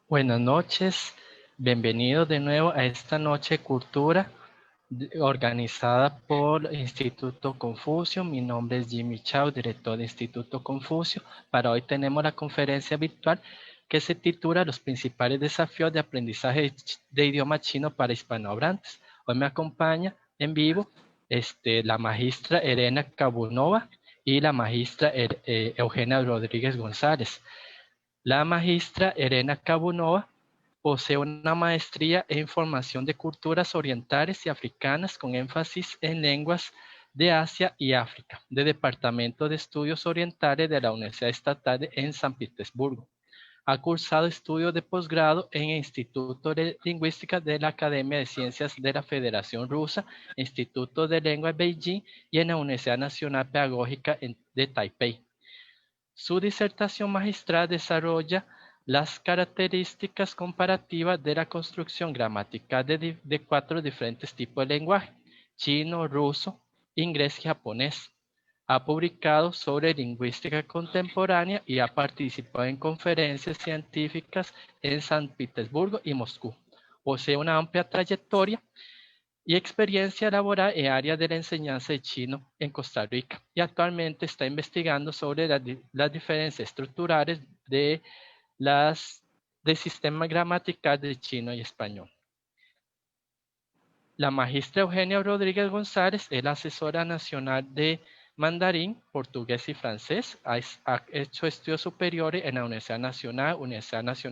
Buenas noches, bienvenidos de nuevo a esta noche de cultura organizada por Instituto Confucio. Mi nombre es Jimmy Chao, director de Instituto Confucio. Para hoy tenemos la conferencia virtual que se titula Los principales desafíos de aprendizaje de idioma chino para hispanohablantes. Hoy me acompaña en vivo la magistra Elena Kabunova y la magistra Eugenia Rodríguez González. La magistra Elena Kabunova posee una maestría en formación de culturas orientales y africanas con énfasis en lenguas de Asia y África, del Departamento de Estudios Orientales de la Universidad Estatal en San Petersburgo. Ha cursado estudios de posgrado en el Instituto de Lingüística de la Academia de Ciencias de la Federación Rusa, Instituto de Lengua de Beijing y en la Universidad Nacional Pedagógica de Taipei. Su disertación magistral desarrolla las características comparativas de la construcción gramatical de 4 diferentes tipos de lenguaje: chino, ruso, inglés y japonés. Ha publicado sobre lingüística contemporánea y ha participado en conferencias científicas en San Petersburgo y Moscú. Posee una amplia trayectoria y experiencia laboral en áreas de la enseñanza de chino en Costa Rica, y actualmente está investigando sobre las diferencias estructurales del sistema gramatical de chino y español. La magistra Eugenia Rodríguez González es la asesora nacional de mandarín, portugués y francés. Ha hecho estudios superiores en la Universidad Nacional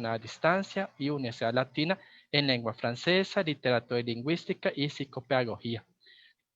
a Distancia y Universidad Latina en lengua francesa, literatura y lingüística y psicopedagogía.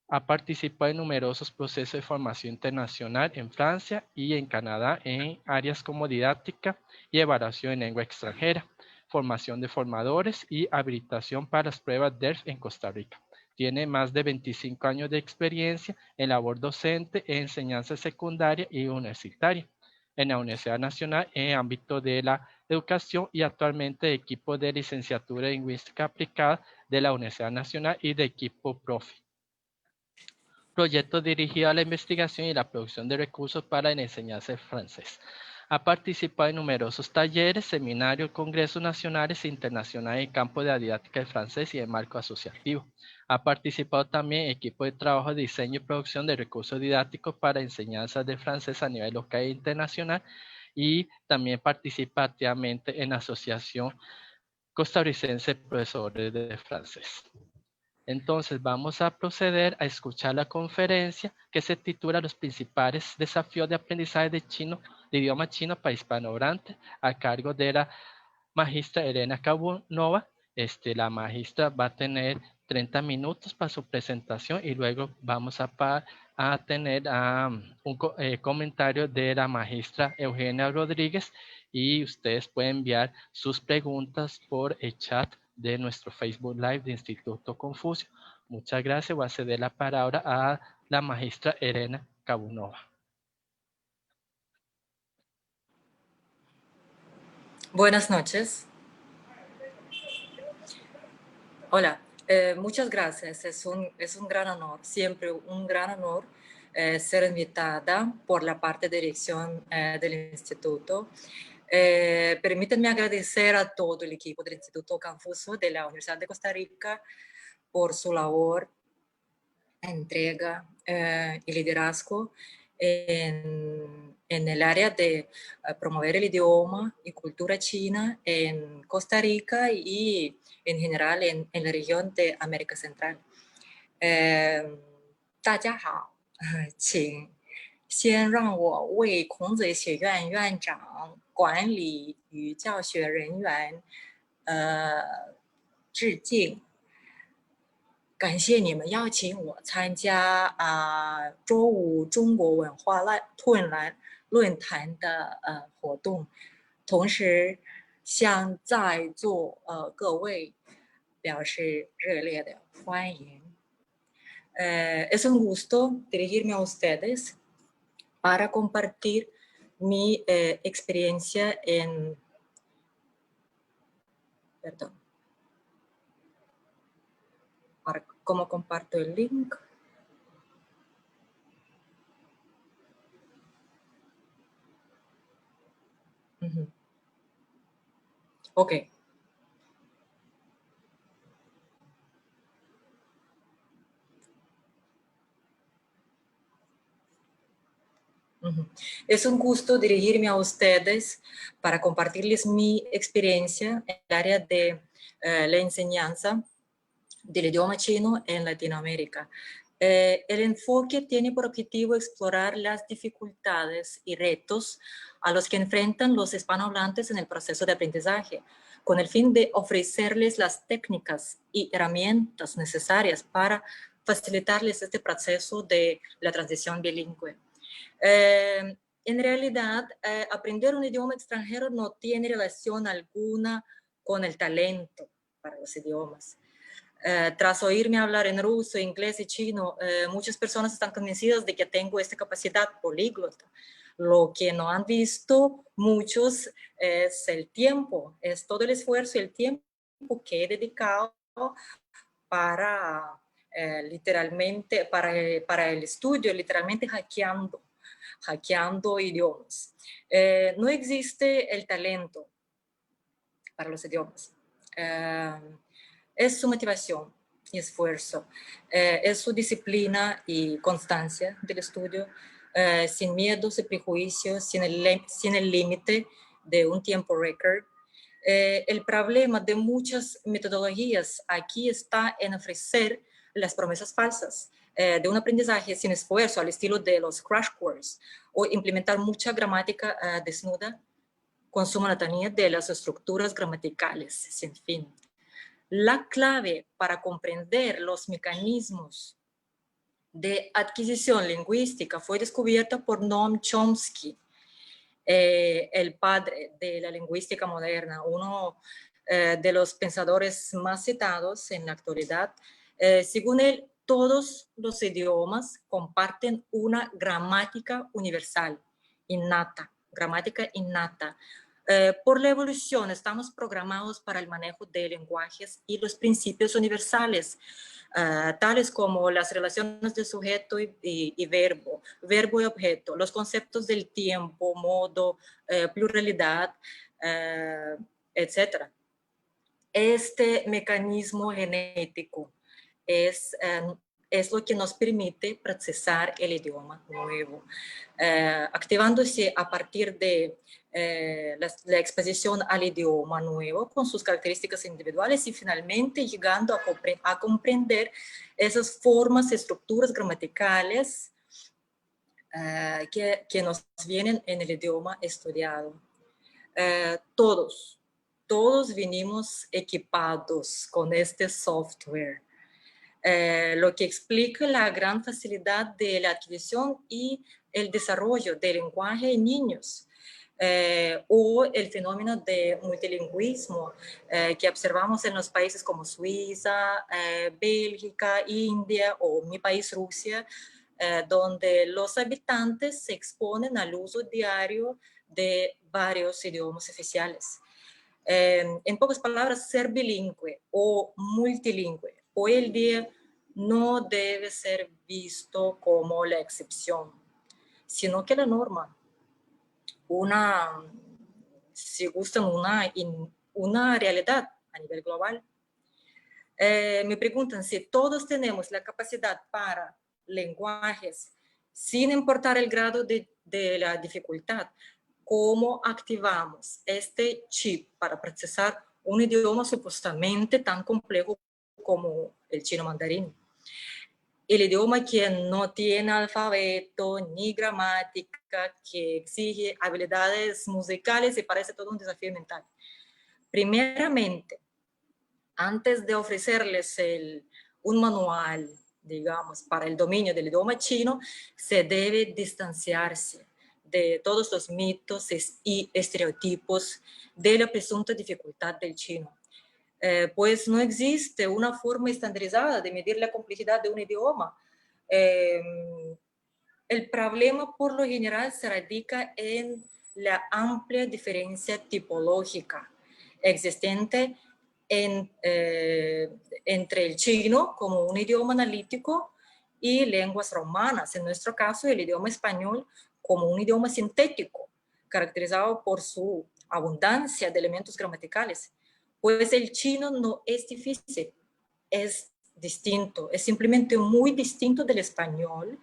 Ha participado en numerosos procesos de formación internacional en Francia y en Canadá en áreas como didáctica y evaluación en lengua extranjera, formación de formadores y habilitación para las pruebas DELF en Costa Rica. Tiene más de 25 años de experiencia en labor docente en enseñanza secundaria y universitaria en la Universidad Nacional en el ámbito de la educación y actualmente de equipo de licenciatura en lingüística aplicada de la Universidad Nacional y de equipo profe. Proyecto dirigido a la investigación y la producción de recursos para la enseñanza de francés. Ha participado en numerosos talleres, seminarios, congresos nacionales e internacionales en campo de la didáctica de francés y de marco asociativo. Ha participado también en equipos de trabajo de diseño y producción de recursos didácticos para enseñanzas de francés a nivel local e internacional, y también participa activamente en la Asociación Costarricense de Profesores de Francés. Entonces vamos a proceder a escuchar la conferencia que se titula Los principales desafíos de aprendizaje de idioma chino para hispanohablantes, a cargo de la magistra Elena Kabunova. La magistra va a tener 30 minutos para su presentación y luego vamos a tener un comentario de la magistra Eugenia Rodríguez, y ustedes pueden enviar sus preguntas por el chat de nuestro Facebook Live de Instituto Confucio. Muchas gracias. Voy a ceder la palabra a la magistra Elena Kabunova. Buenas noches. Hola, muchas gracias. Es un gran honor, siempre un gran honor ser invitada por la parte de dirección del instituto. Permítanme agradecer a todo el equipo del Instituto Confucio de la Universidad de Costa Rica por su labor, entrega y liderazgo en el área de promover el idioma y cultura china en Costa Rica y en general en la región de América Central. 大家好，请先让我为孔子学院院长、管理与教学人员致敬。感谢你们邀请我参加周五中国文化论坛的活动，同时向在座各位表示热烈的欢迎。Es un gusto dirigirme a ustedes para compartir mi experiencia en... Perdón. ¿Cómo comparto el link? Ok. Es un gusto dirigirme a ustedes para compartirles mi experiencia en el área de la enseñanza del idioma chino en Latinoamérica. El enfoque tiene por objetivo explorar las dificultades y retos a los que enfrentan los hispanohablantes en el proceso de aprendizaje, con el fin de ofrecerles las técnicas y herramientas necesarias para facilitarles este proceso de la transición bilingüe. En realidad, aprender un idioma extranjero no tiene relación alguna con el talento para los idiomas. Tras oírme hablar en ruso, inglés y chino, muchas personas están convencidas de que tengo esta capacidad políglota. Lo que no han visto muchos es el tiempo, es todo el esfuerzo y el tiempo que he dedicado para literalmente, para el estudio, literalmente hackeando idiomas. No existe el talento para los idiomas. Es su motivación y esfuerzo, es su disciplina y constancia del estudio, sin miedos y prejuicios, sin el límite de un tiempo récord. El problema de muchas metodologías aquí está en ofrecer las promesas falsas de un aprendizaje sin esfuerzo al estilo de los crash course o implementar mucha gramática desnuda con su monotonía de las estructuras gramaticales sin fin. La clave para comprender los mecanismos de adquisición lingüística fue descubierta por Noam Chomsky, el padre de la lingüística moderna, uno de los pensadores más citados en la actualidad. Según él, todos los idiomas comparten una gramática universal, innata, gramática innata. Por la evolución estamos programados para el manejo de lenguajes y los principios universales, tales como las relaciones de sujeto y verbo, verbo y objeto, los conceptos del tiempo, modo, pluralidad, etc. Este mecanismo genético es lo que nos permite procesar el idioma nuevo, activándose a partir de la exposición al idioma nuevo con sus características individuales y finalmente llegando a comprender esas formas, estructuras gramaticales que nos vienen en el idioma estudiado. Todos venimos equipados con este software, lo que explica la gran facilidad de la adquisición y el desarrollo del lenguaje en niños, o el fenómeno de multilingüismo que observamos en los países como Suiza, Bélgica, India o mi país Rusia, donde los habitantes se exponen al uso diario de varios idiomas oficiales. En pocas palabras, ser bilingüe o multilingüe hoy en día no debe ser visto como la excepción, sino que la norma. Si gustan, una realidad a nivel global. Me preguntan si todos tenemos la capacidad para lenguajes, sin importar el grado de la dificultad. ¿Cómo activamos este chip para procesar un idioma supuestamente tan complejo como el chino mandarín? El idioma que no tiene alfabeto ni gramática, que exige habilidades musicales y parece todo un desafío mental. Primeramente, antes de ofrecerles un manual, digamos, para el dominio del idioma chino, se debe distanciarse de todos los mitos y estereotipos de la presunta dificultad del chino. Pues no existe una forma estandarizada de medir la complejidad de un idioma. El problema por lo general se radica en la amplia diferencia tipológica existente entre el chino como un idioma analítico y lenguas romanas, en nuestro caso el idioma español como un idioma sintético, caracterizado por su abundancia de elementos gramaticales. Pues el chino no es difícil, es distinto, es simplemente muy distinto del español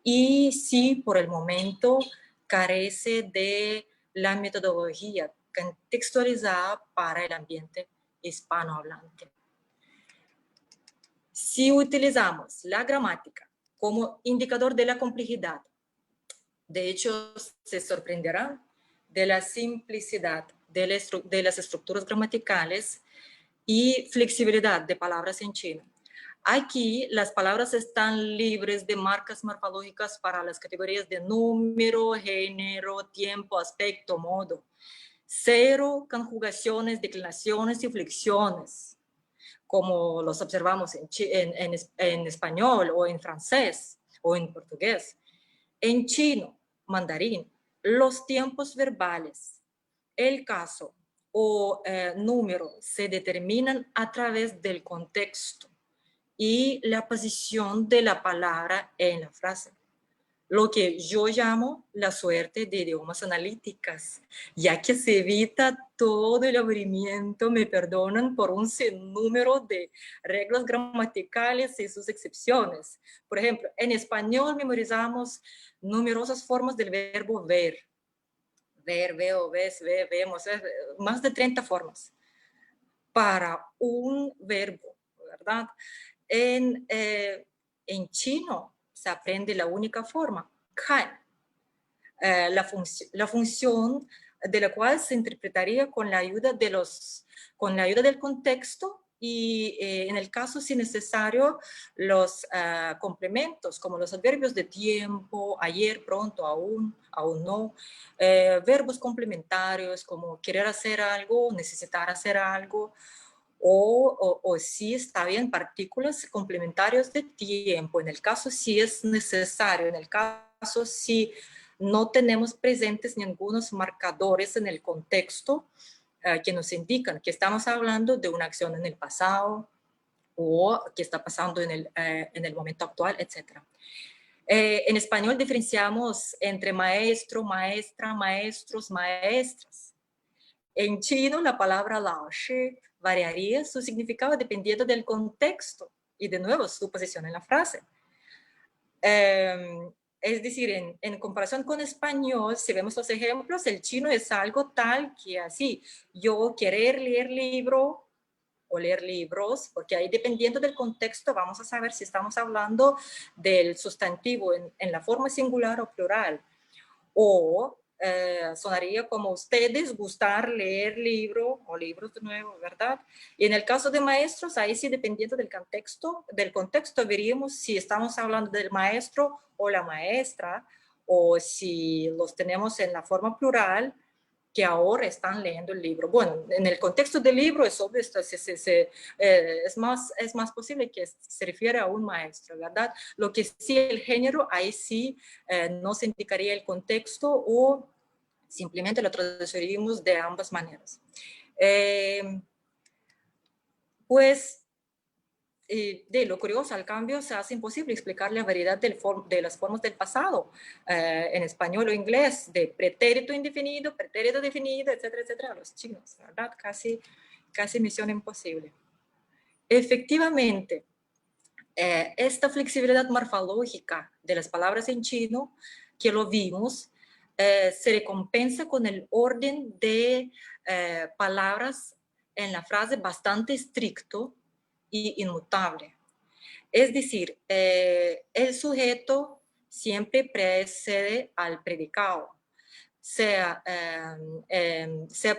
y sí, por el momento carece de la metodología contextualizada para el ambiente hispanohablante. Si utilizamos la gramática como indicador de la complejidad, de hecho, se sorprenderán de la simplicidad de las estructuras gramaticales y flexibilidad de palabras en chino. Aquí las palabras están libres de marcas morfológicas para las categorías de número, género, tiempo, aspecto, modo. Cero conjugaciones, declinaciones y flexiones, como los observamos en español o en francés o en portugués. En chino, mandarín, los tiempos verbales, el caso o número se determinan a través del contexto y la posición de la palabra en la frase, lo que yo llamo la suerte de idiomas analíticas, ya que se evita todo el aburrimiento, me perdonan, por un sinnúmero de reglas gramaticales y sus excepciones. Por ejemplo, en español memorizamos numerosas formas del verbo ver. Ver, veo, ves, ve, vemos, más de 30 formas para un verbo, ¿verdad? En chino se aprende la única forma, kan, la función de la cual se interpretaría con la ayuda del contexto y en el caso, si necesario, los complementos, como los adverbios de tiempo, ayer, pronto, aún, aún no, verbos complementarios como querer hacer algo, necesitar hacer algo, o si está bien, partículas complementarios de tiempo, en el caso si es necesario, en el caso si no tenemos presentes ningunos marcadores en el contexto que nos indican que estamos hablando de una acción en el pasado o que está pasando en el momento actual, etc. En español diferenciamos entre maestro, maestra, maestros, maestras. En chino, la palabra lao shi variaría su significado dependiendo del contexto y, de nuevo, su posición en la frase. Es decir, en comparación con español, si vemos los ejemplos, el chino es algo tal que así, yo querer leer libro o leer libros, porque ahí dependiendo del contexto vamos a saber si estamos hablando del sustantivo en la forma singular o plural, o sonaría como ustedes gustar leer libro o libros de nuevo, ¿verdad? Y en el caso de maestros, ahí sí, dependiendo del contexto veríamos si estamos hablando del maestro o la maestra, o si los tenemos en la forma plural, que ahora están leyendo el libro. Bueno, en el contexto del libro es obvio, es más posible que se refiere a un maestro, ¿verdad? Lo que sí, el género, ahí sí no se indicaría el contexto o simplemente lo traduciríamos de ambas maneras. Pues, de lo curioso, al cambio se hace imposible explicar la variedad de las formas del pasado en español o inglés, de pretérito indefinido, pretérito definido, etcétera, etcétera, los chinos, ¿verdad? Casi misión imposible. Efectivamente, esta flexibilidad morfológica de las palabras en chino, que lo vimos, se recompensa con el orden de palabras en la frase bastante estricto y inmutable. Es decir, el sujeto siempre precede al predicado, sea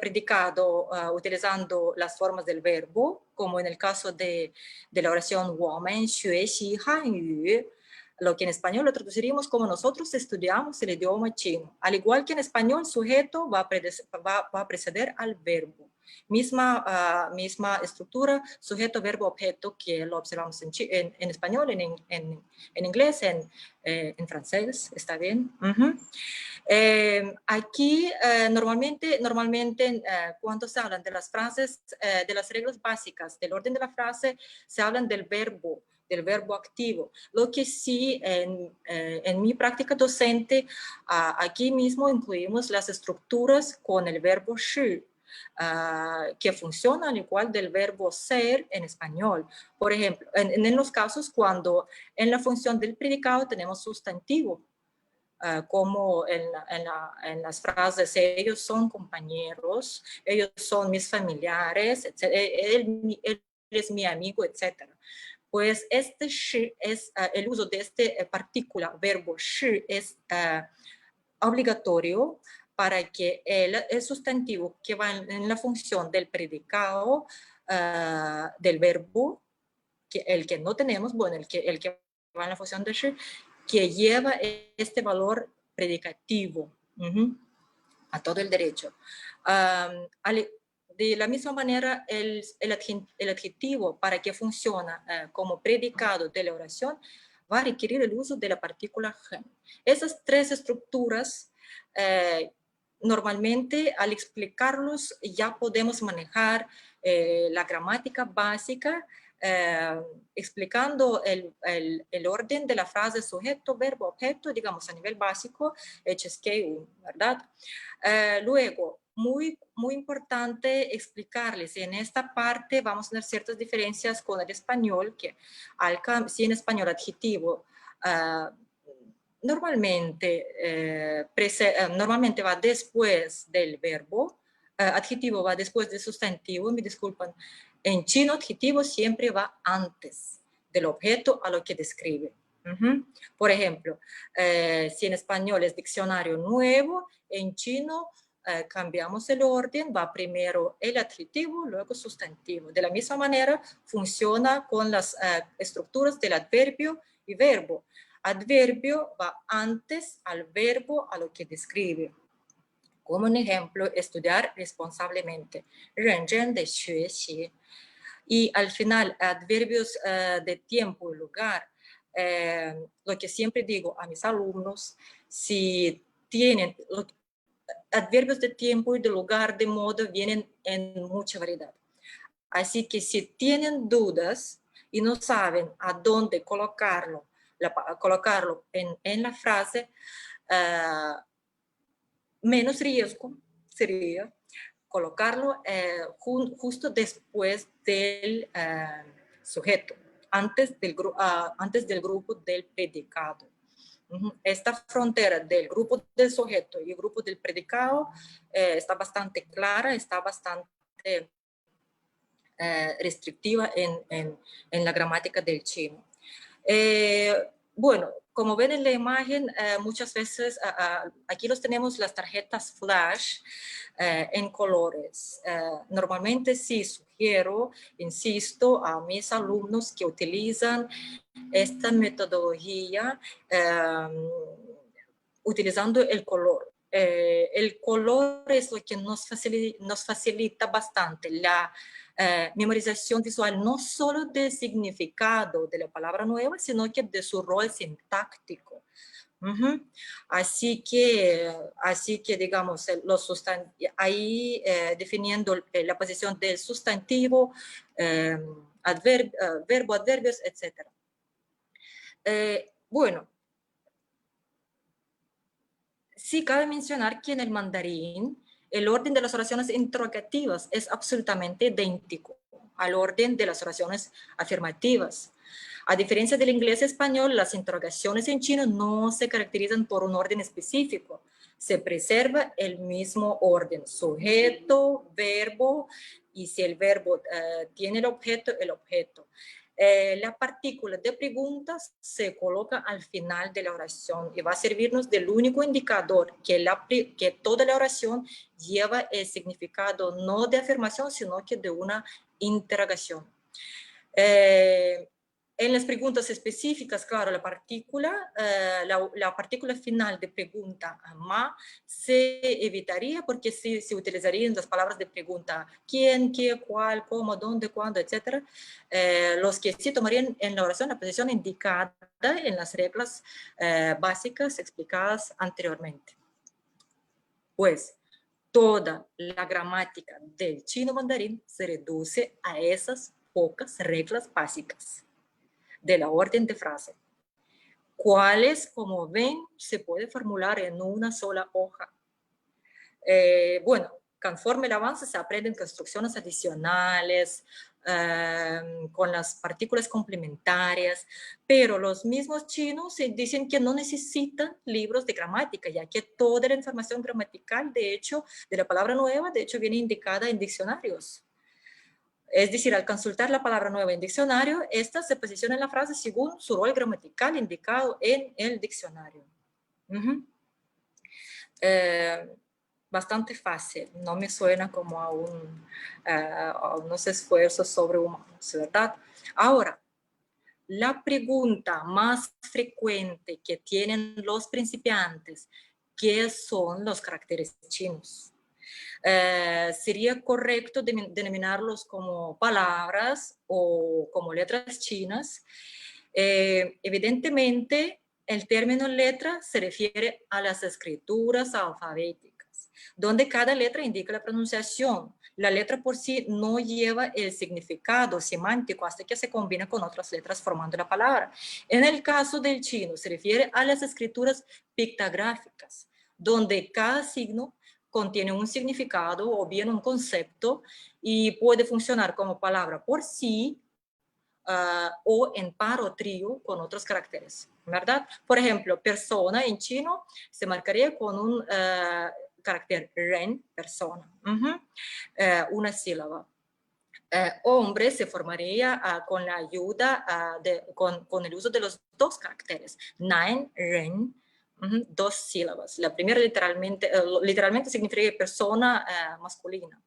predicado utilizando las formas del verbo, como en el caso de la oración 我们学习汉语, lo que en español lo traduciríamos como nosotros estudiamos el idioma chino. Al igual que en español, sujeto va a preceder al verbo. Misma estructura, sujeto, verbo, objeto, que lo observamos en español, en inglés, en francés, ¿está bien? Aquí normalmente cuando se hablan de las frases, de las reglas básicas del orden de la frase, se hablan del verbo activo. Lo que sí en mi práctica docente, aquí mismo incluimos las estructuras con el verbo shi. que funcionan igual del verbo ser en español. Por ejemplo, en los casos cuando en la función del predicado tenemos sustantivo, como en las frases, ellos son compañeros, ellos son mis familiares, él es mi amigo, etc. Pues este shi es, el uso de este partícula, verbo shi, es obligatorio para que el sustantivo que va en la función del predicado del verbo, el que no tenemos, bueno, el que va en la función de shi, que lleva este valor predicativo a todo el derecho. De la misma manera, el adjetivo para que funcione como predicado de la oración va a requerir el uso de la partícula gen. Esas tres estructuras, normalmente al explicarlos ya podemos manejar la gramática básica, explicando el orden de la frase sujeto, verbo, objeto, digamos a nivel básico, HSK1, ¿verdad? Luego, muy importante explicarles, en esta parte vamos a tener ciertas diferencias con el español, que si en español adjetivo normalmente va después del verbo, adjetivo va después del sustantivo, me disculpan. En chino, adjetivo siempre va antes del objeto a lo que describe. Por ejemplo, si en español es diccionario nuevo, en chino cambiamos el orden, va primero el adjetivo, luego sustantivo. De la misma manera funciona con las estructuras del adverbio y verbo. Adverbio va antes al verbo a lo que describe. Como un ejemplo, estudiar responsablemente. 认真地学习. Y al final, adverbios de tiempo y lugar. Lo que siempre digo a mis alumnos, si tienen adverbios de tiempo y de lugar, de modo, vienen en mucha variedad. Así que si tienen dudas y no saben a dónde colocarlo en la frase, menos riesgo sería colocarlo justo después del sujeto, antes del grupo del predicado. Esta frontera del grupo del sujeto y el grupo del predicado está bastante clara, está bastante restrictiva en la gramática del chino. Bueno, como ven en la imagen, muchas veces aquí los tenemos las tarjetas flash en colores. Normalmente sí sugiero, insisto, a mis alumnos que utilizan esta metodología utilizando el color. El color es lo que nos facilita bastante la memorización visual, no solo del significado de la palabra nueva, sino que de su rol sintáctico. Así que digamos, ahí definiendo la posición del sustantivo, verbo, adverbios, etc. Bueno, sí cabe mencionar que en el mandarín el orden de las oraciones interrogativas es absolutamente idéntico al orden de las oraciones afirmativas. A diferencia del inglés y español, las interrogaciones en chino no se caracterizan por un orden específico. Se preserva el mismo orden, sujeto, verbo, y si el verbo tiene el objeto, el objeto. La partícula de preguntas se coloca al final de la oración y va a servirnos del único indicador que toda la oración lleva el significado no de afirmación, sino que de una interrogación. En las preguntas específicas, claro, la partícula final de pregunta ma se evitaría porque se utilizarían las palabras de pregunta quién, qué, cuál, cómo, dónde, cuándo, etc. Los que sí tomarían en la oración la posición indicada en las reglas básicas explicadas anteriormente. Pues toda la gramática del chino mandarín se reduce a esas pocas reglas básicas de la orden de frase, cuáles, como ven, se puede formular en una sola hoja. Bueno, conforme el avance se aprenden construcciones adicionales, con las partículas complementarias, pero los mismos chinos dicen que no necesitan libros de gramática, ya que toda la información gramatical, de hecho, de la palabra nueva, de hecho, viene indicada en diccionarios. Es decir, al consultar la palabra nueva en diccionario, esta se posiciona en la frase según su rol gramatical indicado en el diccionario. Bastante fácil, no me suena como a unos esfuerzos sobrehumanos, ¿verdad? Ahora, la pregunta más frecuente que tienen los principiantes, ¿qué son los caracteres chinos? Sería correcto denominarlos como palabras o como letras chinas. Evidentemente, el término letra se refiere a las escrituras alfabéticas, donde cada letra indica la pronunciación. La letra por sí no lleva el significado semántico hasta que se combina con otras letras formando la palabra. En el caso del chino, se refiere a las escrituras pictográficas, donde cada signo contiene un significado o bien un concepto y puede funcionar como palabra por sí, o en par o trío con otros caracteres, ¿verdad? Por ejemplo, persona en chino se marcaría con un carácter ren, persona, una sílaba. Hombre se formaría con la ayuda, con el uso de los dos caracteres, nain, ren, dos sílabas. La primera literalmente significaría persona masculina.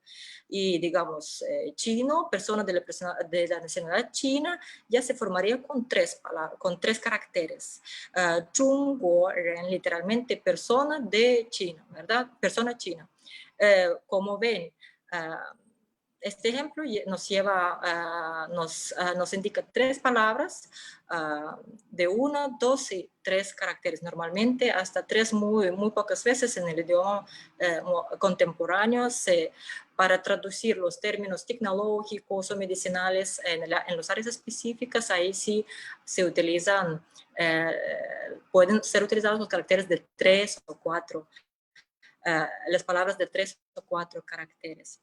Y digamos, chino, persona de la nacionalidad china, ya se formaría con tres palabras, con tres caracteres. Zhongguo Ren, literalmente persona de China, ¿verdad? Persona china. Como ven, este ejemplo nos indica tres palabras de 1, 2 y 3 caracteres. Normalmente hasta 3 muy pocas veces en el idioma contemporáneo para traducir los términos tecnológicos o medicinales en las áreas específicas, ahí sí se utilizan, pueden ser utilizados los caracteres de 3 o 4, las palabras de 3 o 4 caracteres.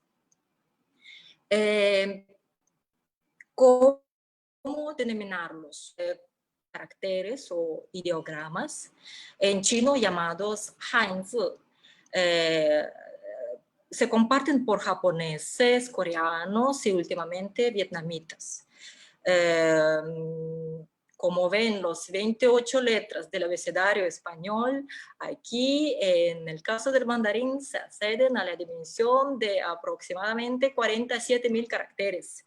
¿Cómo denominarlos? Caracteres o ideogramas, en chino llamados hanzi. Se comparten por japoneses, coreanos y últimamente vietnamitas. Como ven, los 28 letras del abecedario español, aquí en el caso del mandarín se acceden a la dimensión de aproximadamente 47,000 caracteres.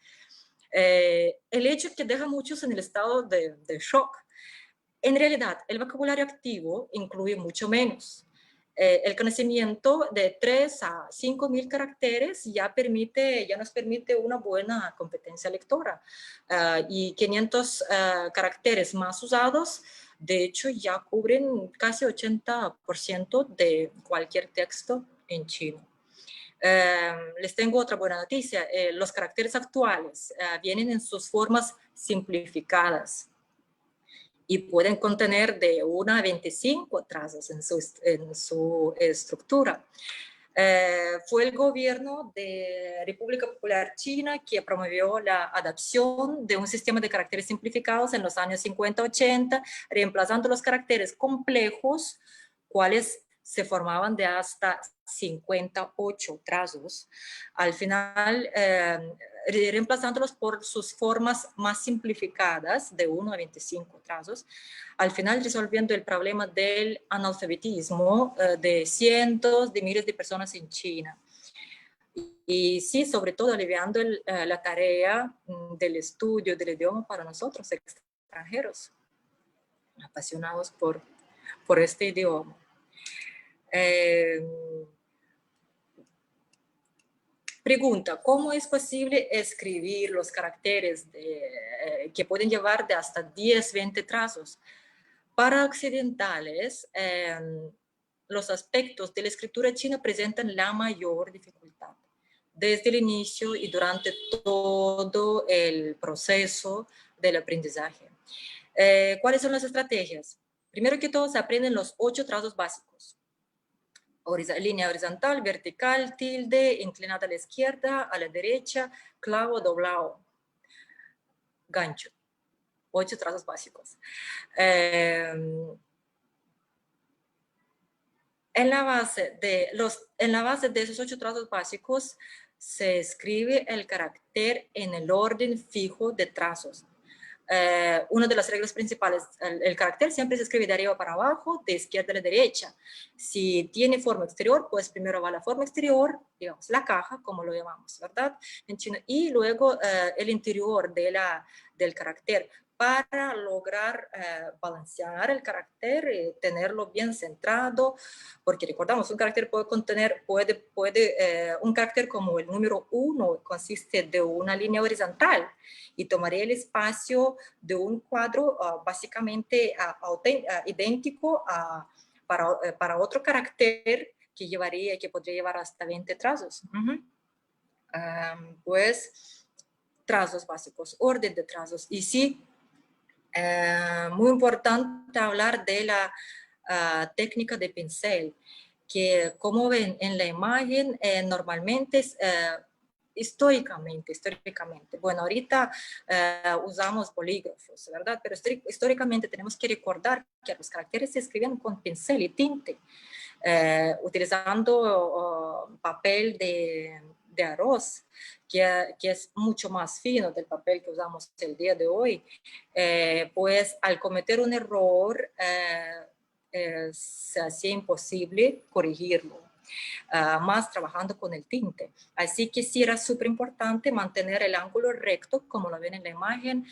El hecho que deja a muchos en el estado de shock. En realidad, el vocabulario activo incluye mucho menos. El conocimiento de 3 a 5,000 caracteres ya nos permite una buena competencia lectora. Y 500 caracteres más usados, de hecho, ya cubren casi 80% de cualquier texto en chino. Les tengo otra buena noticia. Los caracteres actuales vienen en sus formas simplificadas y pueden contener de 1 a 25 trazos en su estructura. Fue el gobierno de República Popular China que promovió la adopción de un sistema de caracteres simplificados en los años 50-80, reemplazando los caracteres complejos, cuales se formaban de hasta 58 trazos. Al final, reemplazándolos por sus formas más simplificadas, de 1 a 25 trazos, al final resolviendo el problema del analfabetismo de cientos de miles de personas en China. Y sí, sobre todo aliviando la tarea del estudio del idioma para nosotros extranjeros, apasionados por este idioma. Pregunta, ¿cómo es posible escribir los caracteres que pueden llevar de hasta 10, 20 trazos? Para occidentales, los aspectos de la escritura china presentan la mayor dificultad desde el inicio y durante todo el proceso del aprendizaje. ¿Cuáles son las estrategias? Primero que todo, se aprenden los 8 trazos básicos. línea horizontal, vertical, tilde, inclinada a la izquierda, a la derecha, clavo, doblado, gancho. 8 trazos básicos. En la base de esos 8 trazos básicos se escribe el carácter en el orden fijo de trazos. Una de las reglas principales, el carácter siempre se escribe de arriba para abajo, de izquierda a la derecha. Si tiene forma exterior, pues primero va la forma exterior, digamos, la caja, como lo llamamos, ¿verdad? En chino, y luego el interior del carácter, para lograr balancear el carácter y tenerlo bien centrado, porque recordamos, un carácter puede contener, un carácter como el número 1 consiste de una línea horizontal y tomaría el espacio de un cuadro básicamente idéntico para otro carácter que podría llevar hasta 20 trazos. Pues trazos básicos, orden de trazos. Y sí, muy importante hablar de la técnica de pincel, que como ven en la imagen, normalmente es históricamente, bueno, ahorita usamos bolígrafos, ¿verdad? Pero históricamente tenemos que recordar que los caracteres se escribían con pincel y tinte, utilizando papel de arroz, que es mucho más fino del papel que usamos el día de hoy. Pues al cometer un error se hacía imposible corregirlo, más trabajando con el tinte. Así que sí era súper importante mantener el ángulo recto, como lo ven en la imagen,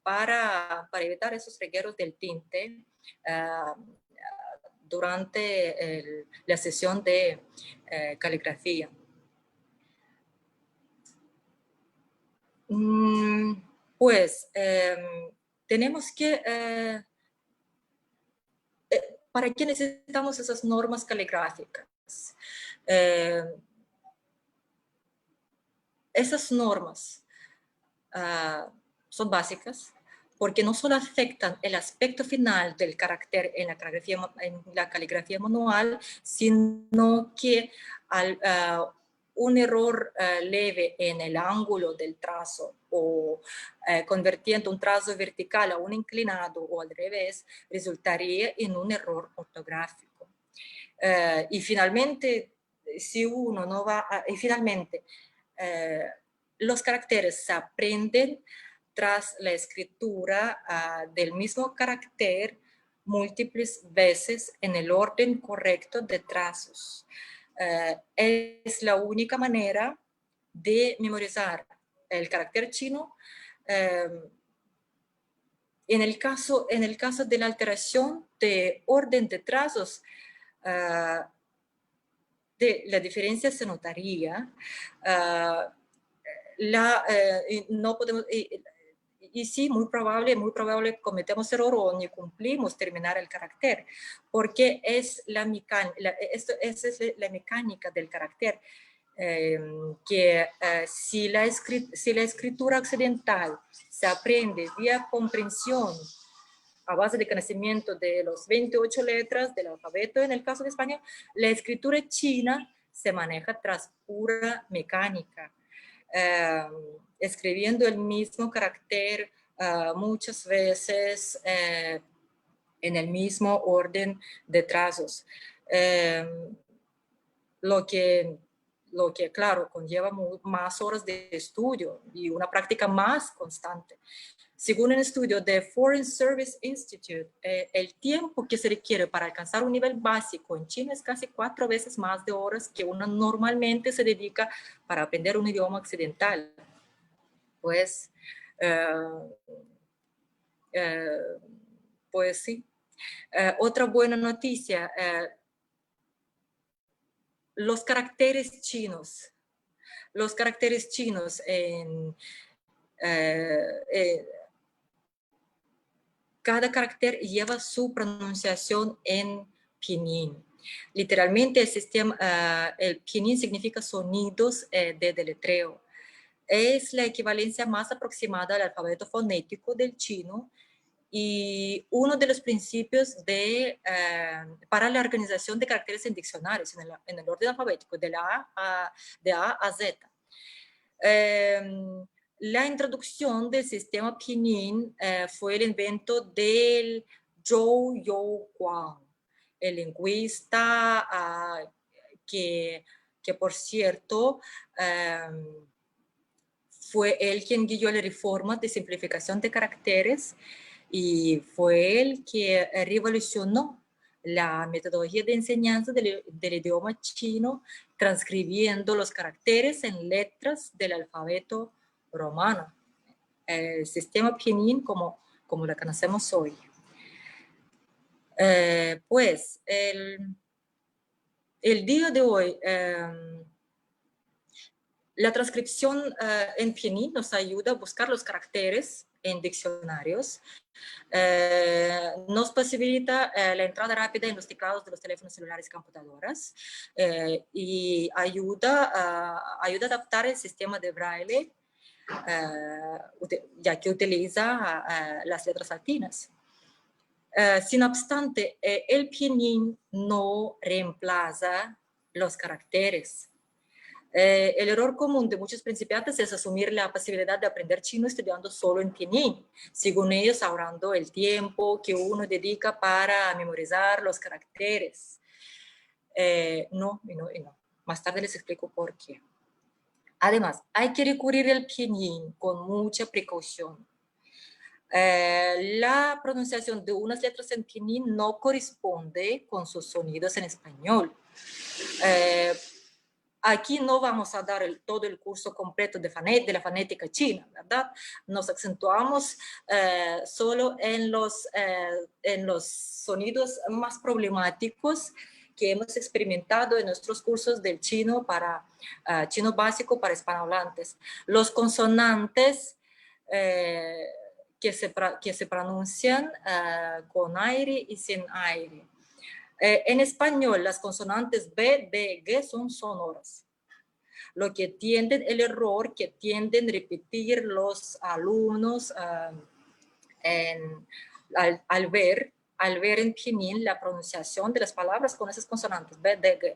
para evitar esos regueros del tinte durante la sesión de caligrafía. Pues tenemos que... ¿Para qué necesitamos esas normas caligráficas? Esas normas son básicas porque no solo afectan el aspecto final del carácter en la caligrafía manual, sino que un error leve en el ángulo del trazo o convirtiendo un trazo vertical a un inclinado o al revés, resultaría en un error ortográfico. Y finalmente, si uno no va y finalmente, los caracteres se aprenden tras la escritura del mismo carácter múltiples veces en el orden correcto de trazos. Es la única manera de memorizar el carácter chino. En el caso de la alteración de orden de trazos, la diferencia se notaría. No podemos, y sí, muy probable cometemos error o ni cumplimos terminar el carácter, porque esa es la mecánica del carácter, que si la escritura occidental se aprende vía comprensión a base de conocimiento de los 28 letras del alfabeto en el caso de España, la escritura china se maneja tras pura mecánica, escribiendo el mismo carácter muchas veces en el mismo orden de trazos. Lo que, claro, conlleva más horas de estudio y una práctica más constante. Según un estudio de Foreign Service Institute, el tiempo que se requiere para alcanzar un nivel básico en China es casi 4 veces más de horas que uno normalmente se dedica para aprender un idioma occidental. Pues, pues sí. Otra buena noticia, los caracteres chinos cada carácter lleva su pronunciación en pinyin. Literalmente el pinyin significa sonidos de deletreo. Es la equivalencia más aproximada al alfabeto fonético del chino y uno de los principios para la organización de caracteres en diccionarios en el orden alfabético de A a Z. La introducción del sistema Pinyin fue el invento del Zhou Youguang, el lingüista que por cierto fue él quien guió la reforma de simplificación de caracteres y fue él que revolucionó la metodología de enseñanza del idioma chino, transcribiendo los caracteres en letras del alfabeto romano, el sistema Pinyin como lo conocemos hoy. Pues el día de hoy, la transcripción en Pinyin nos ayuda a buscar los caracteres en diccionarios, nos posibilita la entrada rápida en los teclados de los teléfonos celulares y computadoras y ayuda a adaptar el sistema de braille, ya que utiliza las letras latinas. Sin obstante, el Pinyin no reemplaza los caracteres. El error común de muchos principiantes es asumir la posibilidad de aprender chino estudiando solo en Pinyin, según ellos ahorrando el tiempo que uno dedica para memorizar los caracteres. No. Más tarde les explico por qué. Además, hay que recurrir al Pinyin con mucha precaución. La pronunciación de unas letras en Pinyin no corresponde con sus sonidos en español. Aquí no vamos a dar todo el curso completo de la fonética china, ¿verdad? Nos acentuamos solo en los sonidos más problemáticos que hemos experimentado en nuestros cursos del chino chino básico para hispanohablantes. Los consonantes que se pronuncian con aire y sin aire. En español, las consonantes B, D, G son sonoras, lo que el error que tienden a repetir los alumnos al ver en Pinyin la pronunciación de las palabras con esas consonantes B, D, G.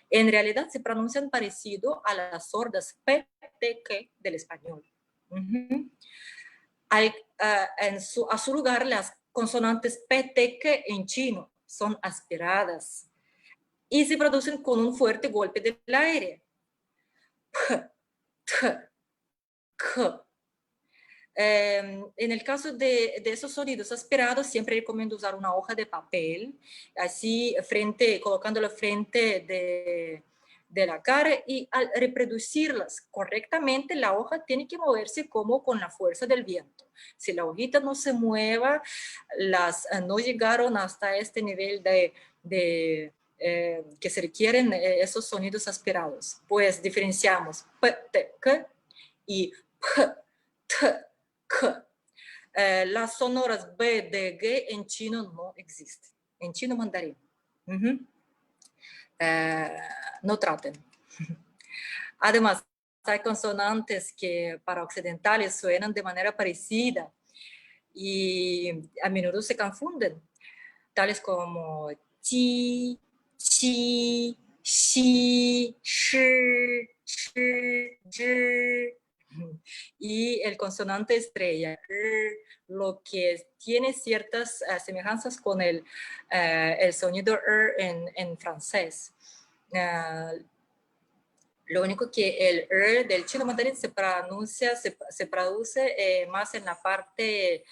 En realidad se pronuncian parecido a las sordas P, T, K del español. A su lugar, las consonantes P, T, K en chino son aspiradas y se producen con un fuerte golpe del aire. P, T, K. En el caso de esos sonidos aspirados, siempre recomiendo usar una hoja de papel, así colocándola frente de la cara, y al reproducirlas correctamente, la hoja tiene que moverse como con la fuerza del viento. Si la hojita no se mueva, no llegaron hasta este nivel que se requieren esos sonidos aspirados. Pues diferenciamos P, T, K y P, T, K. Las sonoras B, D, G en chino no existen. En chino mandarín. No traten. Además, hay consonantes que para occidentales suenan de manera parecida y a menudo se confunden, tales como chi, chi, xi, shi, shi, zhi, y el consonante estrella, lo que tiene ciertas semejanzas con el sonido en francés. Lo único que el del chino mandarín se produce más en la parte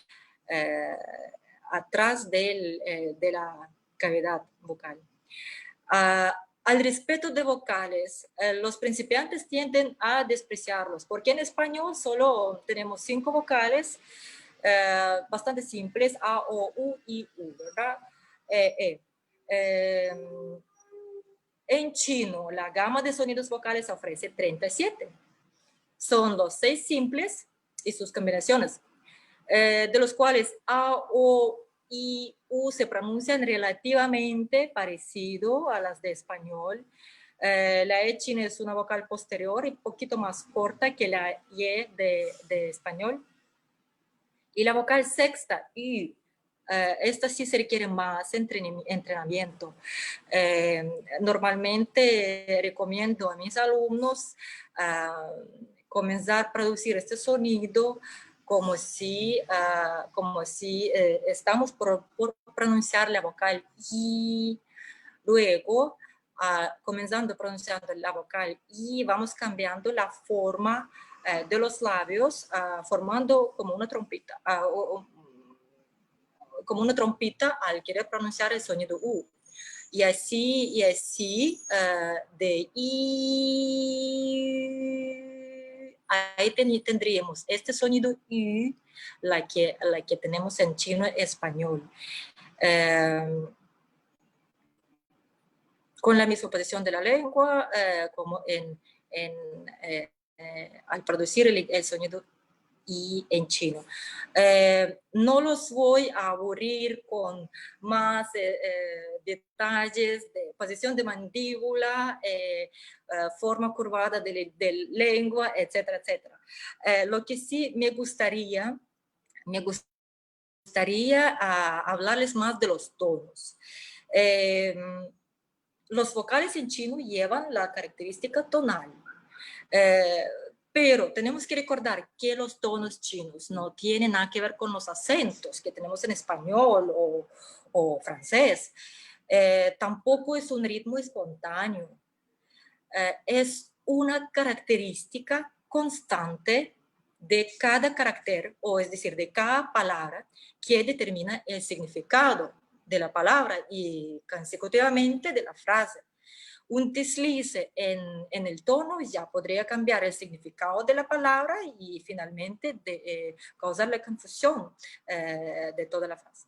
atrás de la cavidad vocal. Al respecto de vocales, los principiantes tienden a despreciarlos, porque en español solo tenemos 5 vocales bastante simples, A, O, U, I, U, ¿verdad? En chino, la gama de sonidos vocales ofrece 37. Son los 6 simples y sus combinaciones, de los cuales A, O, I, U se pronuncian relativamente parecido a las de español. La E china es una vocal posterior y un poquito más corta que la Y de español. Y la vocal sexta, Y, Esta sí se requiere más entrenamiento. Normalmente recomiendo a mis alumnos comenzar a producir este sonido como si estamos por pronunciar la vocal I. Luego, comenzando pronunciando la vocal I, vamos cambiando la forma de los labios, formando como una trompeta, al querer pronunciar el sonido U. Y así, de I, ahí tendríamos este sonido U, la que tenemos en chino español. Con la misma posición de la lengua, como al producir el sonido I en chino. No los voy a aburrir con más detalles de posición de mandíbula, forma curvada de lengua, etcétera, etcétera. Lo que sí me gustaría hablarles más de los tonos. Los vocales en chino llevan la característica tonal. Pero tenemos que recordar que los tonos chinos no tienen nada que ver con los acentos que tenemos en español o francés. Tampoco es un ritmo espontáneo. Es una característica constante de cada carácter, o es decir, de cada palabra, que determina el significado de la palabra y consecutivamente de la frase. Un deslice en el tono ya podría cambiar el significado de la palabra y finalmente causar la confusión de toda la frase.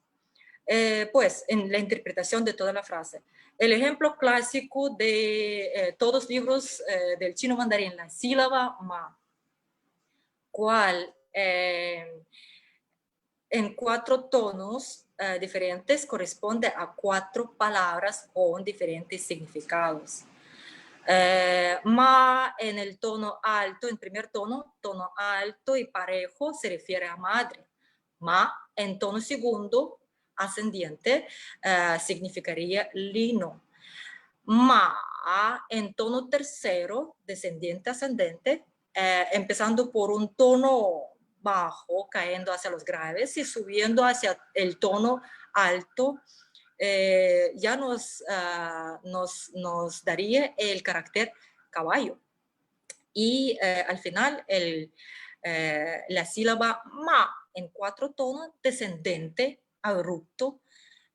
Pues en la interpretación de toda la frase. El ejemplo clásico de todos los libros del chino mandarín, la sílaba ma, cual en 4 tonos diferentes corresponde a 4 palabras con diferentes significados. Ma en el tono alto, en primer tono alto y parejo, se refiere a madre. Ma en tono segundo, ascendiente, significaría lino. Ma en tono tercero, descendiente, ascendente, empezando por un tono bajo, cayendo hacia los graves y subiendo hacia el tono alto, ya nos daría el carácter caballo. Y al final, la sílaba ma en 4 tonos, descendente, abrupto,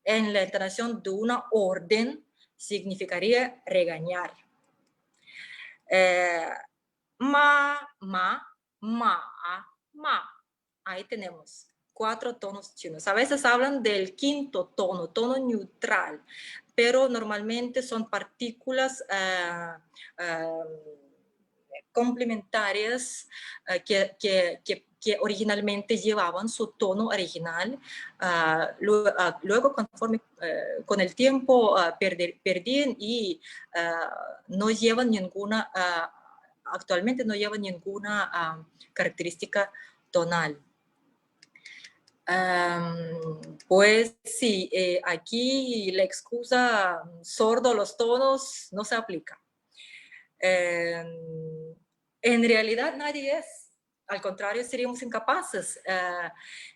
en la entonación de una orden, significaría regañar. Ma. Ahí tenemos 4 tonos chinos. A veces hablan del quinto tono neutral, pero normalmente son partículas complementarias que originalmente llevaban su tono original. Luego, conforme con el tiempo, perdían y no llevan ninguna, actualmente no llevan ninguna característica tonal. Pues sí, aquí la excusa sordo los tonos no se aplica. En realidad nadie es. Al contrario, seríamos incapaces de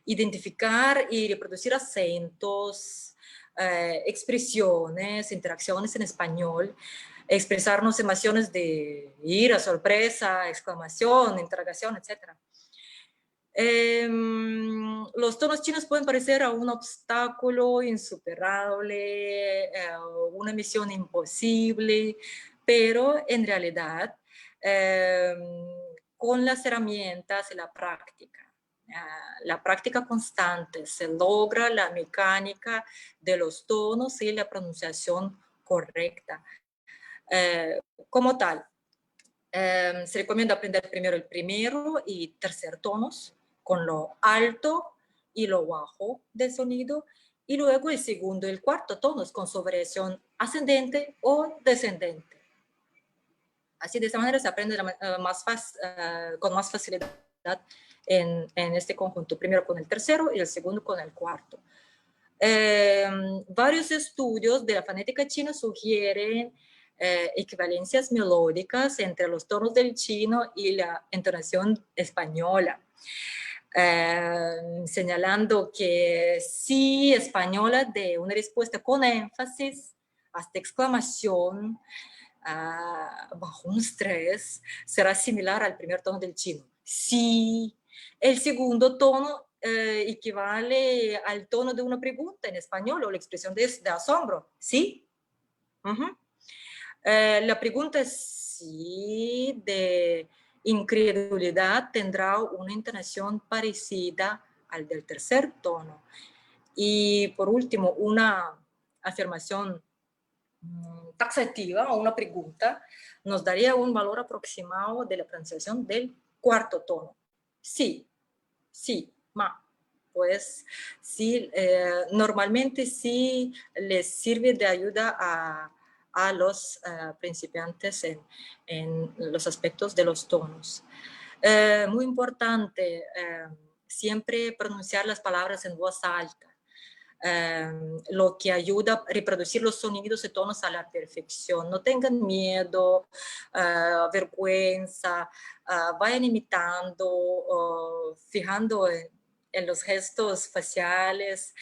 identificar y reproducir acentos, expresiones, interacciones en español, expresarnos emociones de ira, sorpresa, exclamación, interrogación, etc. Los tonos chinos pueden parecer a un obstáculo insuperable, una misión imposible, pero en realidad, con las herramientas y la práctica constante, se logra la mecánica de los tonos y la pronunciación correcta. Como tal, se recomienda aprender primero el primero y tercer tonos, con lo alto y lo bajo del sonido, y luego el segundo y el cuarto tonos con su variación ascendente o descendente. Así, de esa manera se aprende con más facilidad en este conjunto, primero con el tercero y el segundo con el cuarto. Varios estudios de la fonética china sugieren equivalencias melódicas entre los tonos del chino y la entonación española, señalando que si española de una respuesta con énfasis hasta exclamación bajo un estrés será similar al primer tono del chino. Si el segundo tono equivale al tono de una pregunta en español o la expresión de asombro, ¿sí? La pregunta sí de incredulidad tendrá una entonación parecida al del tercer tono. Y por último, una afirmación taxativa o una pregunta nos daría un valor aproximado de la pronunciación del cuarto tono. Sí, sí, ma. Pues sí, normalmente sí les sirve de ayuda a los principiantes en los aspectos de los tonos. Muy importante siempre pronunciar las palabras en voz alta. Lo que ayuda a reproducir los sonidos y tonos a la perfección. No tengan miedo, vergüenza, vayan imitando, fijando en los gestos faciales,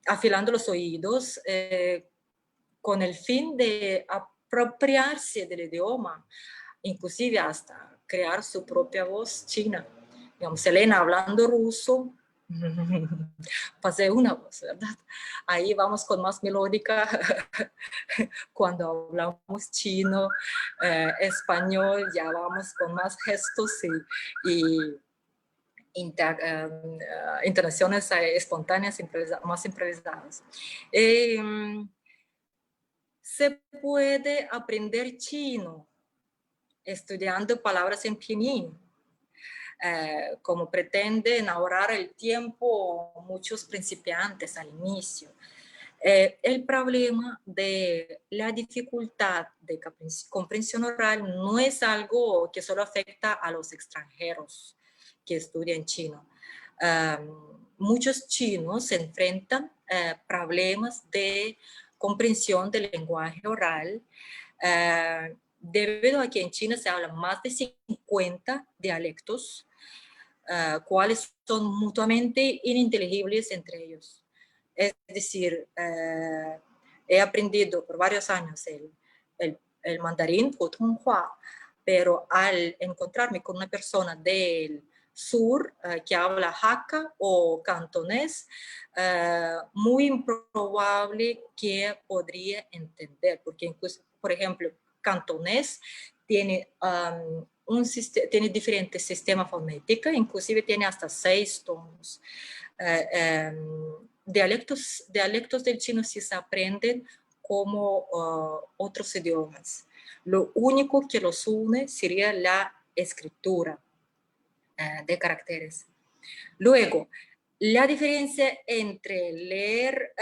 afilando los oídos, con el fin de apropiarse del idioma, inclusive hasta crear su propia voz china. Digamos, Selena hablando ruso, pasé una voz, ¿verdad? Ahí vamos con más melódica. Cuando hablamos chino, español, ya vamos con más gestos y interacciones espontáneas, más improvisadas. Se puede aprender chino estudiando palabras en pinyin. Como pretenden ahorrar el tiempo muchos principiantes al inicio. El problema de la dificultad de comprensión oral no es algo que solo afecta a los extranjeros que estudian chino. Muchos chinos se enfrentan problemas de comprensión del lenguaje oral, debido a que en China se hablan más de 50 dialectos, cuales son mutuamente ininteligibles entre ellos. Es decir, he aprendido por varios años el mandarín Putonghua, pero al encontrarme con una persona del sur que habla Hakka o cantonés, muy improbable que podría entender, porque incluso, por ejemplo, cantonés tiene tiene diferentes sistemas fonéticos, inclusive tiene hasta 6 tonos. Dialectos del chino sí se aprenden como otros idiomas. Lo único que los une sería la escritura de caracteres. Luego, la diferencia entre leer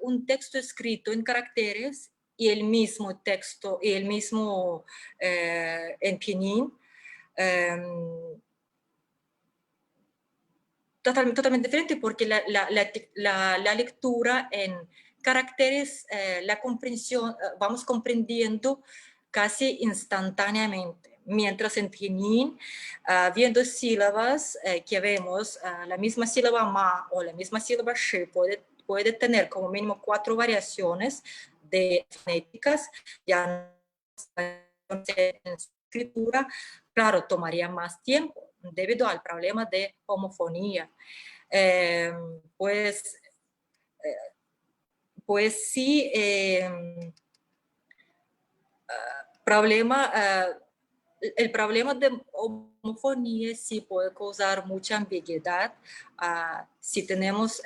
un texto escrito en caracteres y el mismo texto, y el mismo en pinyin, totalmente diferente, porque la lectura en caracteres, la comprensión, vamos comprendiendo casi instantáneamente, mientras en pinyin, viendo sílabas que vemos, la misma sílaba ma o la misma sílaba shi puede tener como mínimo 4 variaciones de fonéticas, ya en escritura, claro, tomaría más tiempo debido al problema de homofonía. Pues sí, el problema de homofonía sí puede causar mucha ambigüedad si tenemos,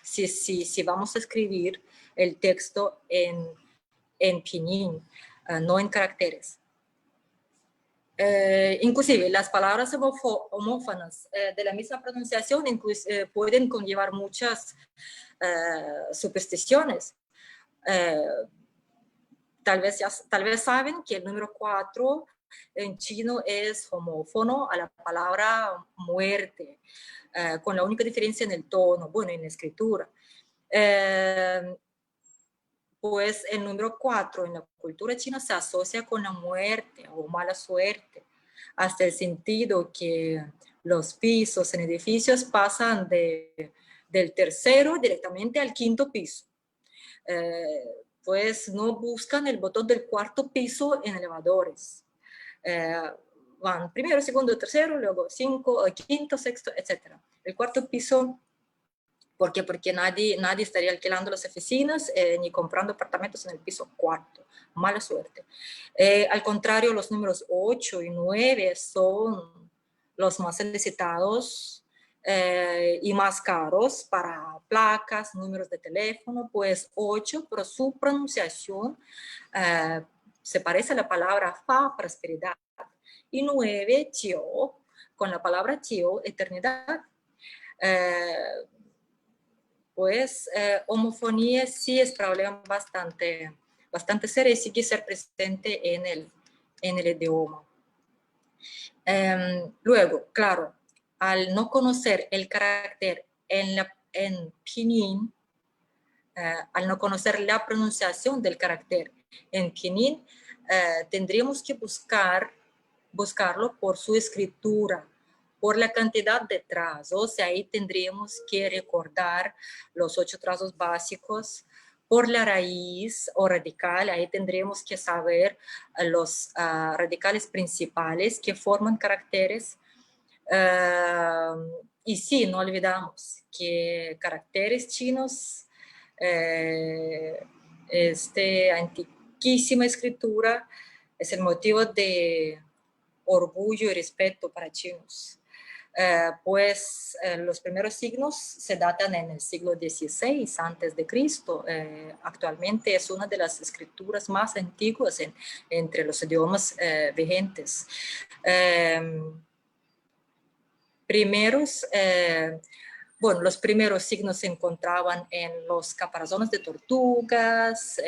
si vamos a escribir el texto en pinyin, no en caracteres. Inclusive las palabras homófonas de la misma pronunciación pueden conllevar muchas supersticiones. Tal vez saben que el número 4 en chino es homófono a la palabra muerte, con la única diferencia en el tono, bueno, en la escritura. Pues el número 4 en la cultura china se asocia con la muerte o mala suerte, hasta el sentido que los pisos en edificios pasan del tercero directamente al quinto piso. Pues no buscan el botón del cuarto piso en elevadores. Van primero, segundo, tercero, luego cinco, quinto, sexto, etc. El cuarto piso, ¿por qué? Porque nadie estaría alquilando las oficinas ni comprando apartamentos en el piso cuarto. Mala suerte. Al contrario, los números 8 y 9 son los más solicitados y más caros para placas, números de teléfono. Pues 8, pero su pronunciación se parece a la palabra fa, prosperidad. Y 9, chio, con la palabra chio, eternidad. Pues homofonía sí es problema bastante serio y sí que ser presente en el idioma. Luego, claro, al no conocer el carácter en pinyin, al no conocer la pronunciación del carácter en pinyin, tendríamos que buscarlo por su escritura, por la cantidad de trazos, y ahí tendríamos que recordar los 8 trazos básicos, por la raíz o radical, ahí tendríamos que saber los radicales principales que forman caracteres. Y sí, no olvidamos que caracteres chinos, antiquísima escritura, es el motivo de orgullo y respeto para chinos. Pues los primeros signos se datan en el siglo XVI antes de Cristo. Actualmente es una de las escrituras más antiguas entre los idiomas vigentes. Los primeros signos se encontraban en los caparazones de tortugas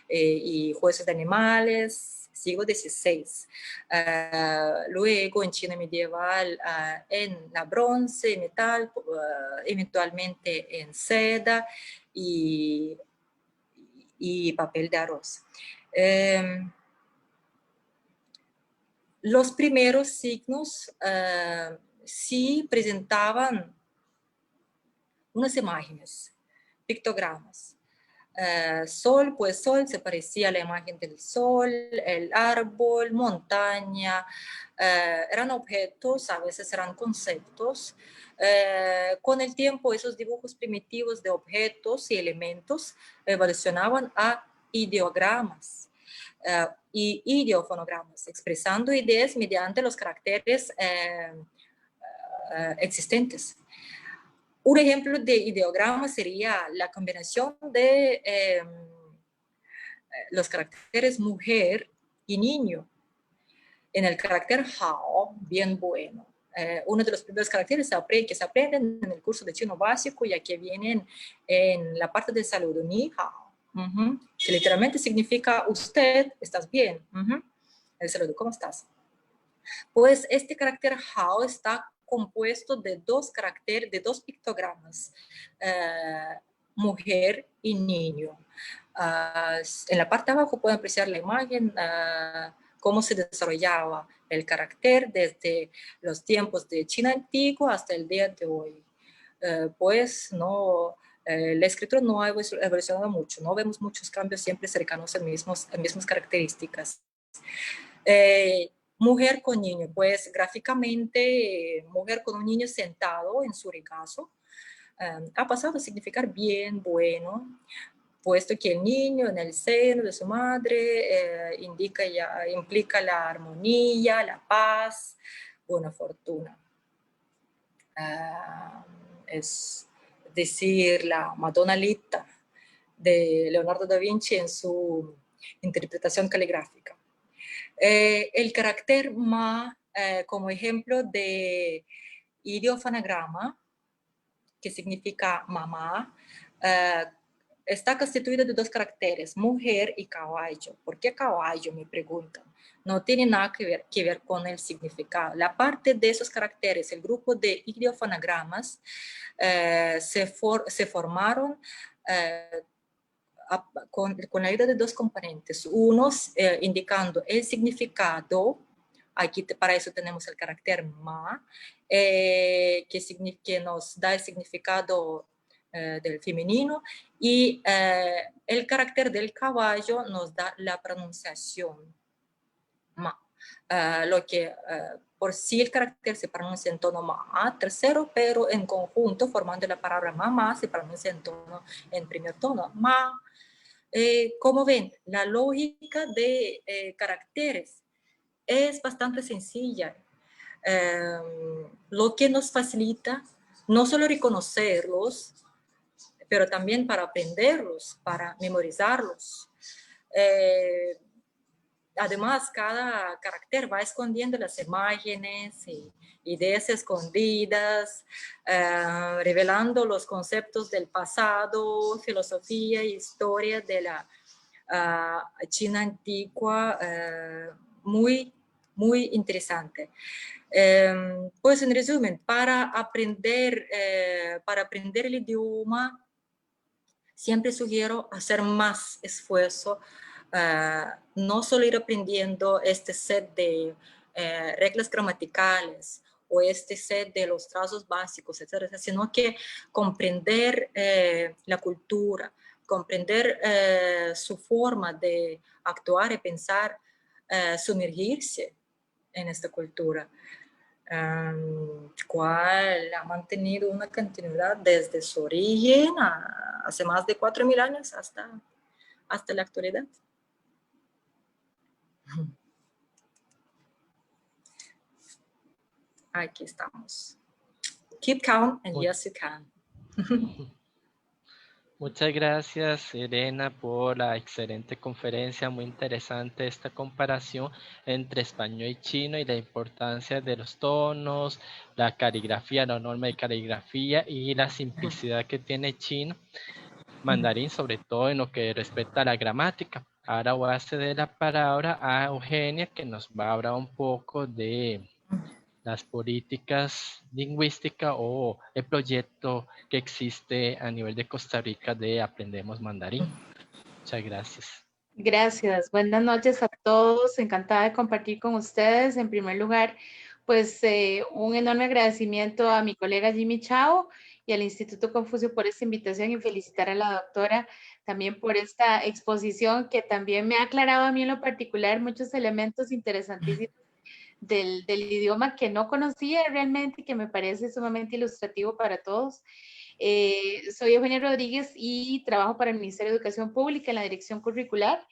y huesos de animales, siglo XVI. Luego en China medieval en la bronce, metal, eventualmente en seda y papel de arroz. Los primeros signos sí presentaban unas imágenes, pictogramas. Sol, pues sol se parecía a la imagen del sol, el árbol, montaña, eran objetos, a veces eran conceptos. Con el tiempo esos dibujos primitivos de objetos y elementos evolucionaban a ideogramas y ideofonogramas, expresando ideas mediante los caracteres existentes. Un ejemplo de ideograma sería la combinación de los caracteres mujer y niño. En el carácter hao, bien bueno. Uno de los primeros caracteres que se aprenden en el curso de chino básico, ya que vienen en la parte de saludo, ni hao, que literalmente significa usted, estás bien. El saludo, ¿cómo estás? Pues este carácter hao está compuesto de dos pictogramas, mujer y niño. En la parte de abajo pueden apreciar la imagen, cómo se desarrollaba el carácter desde los tiempos de China antigua hasta el día de hoy. La escritura no ha evolucionado mucho, no vemos muchos cambios siempre cercanos a mismas características. Mujer con niño, pues gráficamente, mujer con un niño sentado en su regazo, ha pasado a significar bien, bueno, puesto que el niño en el seno de su madre implica la armonía, la paz, buena fortuna. Es decir, la Madonna Lita de Leonardo da Vinci en su interpretación caligráfica. El carácter ma, como ejemplo de ideofanagrama, que significa mamá, está constituida de dos caracteres, mujer y caballo. ¿Por qué caballo? Me preguntan. No tiene nada que ver con el significado. La parte de esos caracteres, el grupo de ideofonogramas, se formaron con la ayuda de dos componentes. Unos indicando el significado. Aquí para eso tenemos el carácter ma, que nos da el significado del femenino, y el carácter del caballo nos da la pronunciación ma. Lo que por sí el carácter se pronuncia en tono ma tercero, pero en conjunto, formando la palabra mamá, se pronuncia en primer tono ma. Como ven, la lógica de caracteres es bastante sencilla, lo que nos facilita no solo reconocerlos, pero también para aprenderlos, para memorizarlos. Además, cada carácter va escondiendo las imágenes y ideas escondidas, revelando los conceptos del pasado, filosofía y historia de la China antigua, muy, muy interesante. Pues en resumen, para aprender el idioma, siempre sugiero hacer más esfuerzo, no solo ir aprendiendo este set de reglas gramaticales o este set de los trazos básicos, etcétera, sino que comprender la cultura, comprender su forma de actuar y pensar, sumergirse en esta cultura, cual ha mantenido una continuidad desde su origen hace más de 4.000 años hasta la actualidad. Aquí estamos. Keep calm and yes you can. Muchas gracias, Serena, por la excelente conferencia. Muy interesante esta comparación entre español y chino y la importancia de los tonos, la caligrafía, la norma de caligrafía y la simplicidad que tiene chino, mandarín, sobre todo en lo que respecta a la gramática. Ahora voy a ceder la palabra a Eugenia, que nos va a hablar un poco de las políticas lingüísticas o el proyecto que existe a nivel de Costa Rica de Aprendemos Mandarín. Muchas gracias. Gracias. Buenas noches a todos. Encantada de compartir con ustedes. En primer lugar, pues un enorme agradecimiento a mi colega Jimmy Chao y al Instituto Confucio por esta invitación, y felicitar a la doctora también por esta exposición que también me ha aclarado a mí en lo particular muchos elementos interesantísimos del idioma que no conocía realmente y que me parece sumamente ilustrativo para todos. Soy Eugenia Rodríguez y trabajo para el Ministerio de Educación Pública en la Dirección Curricular.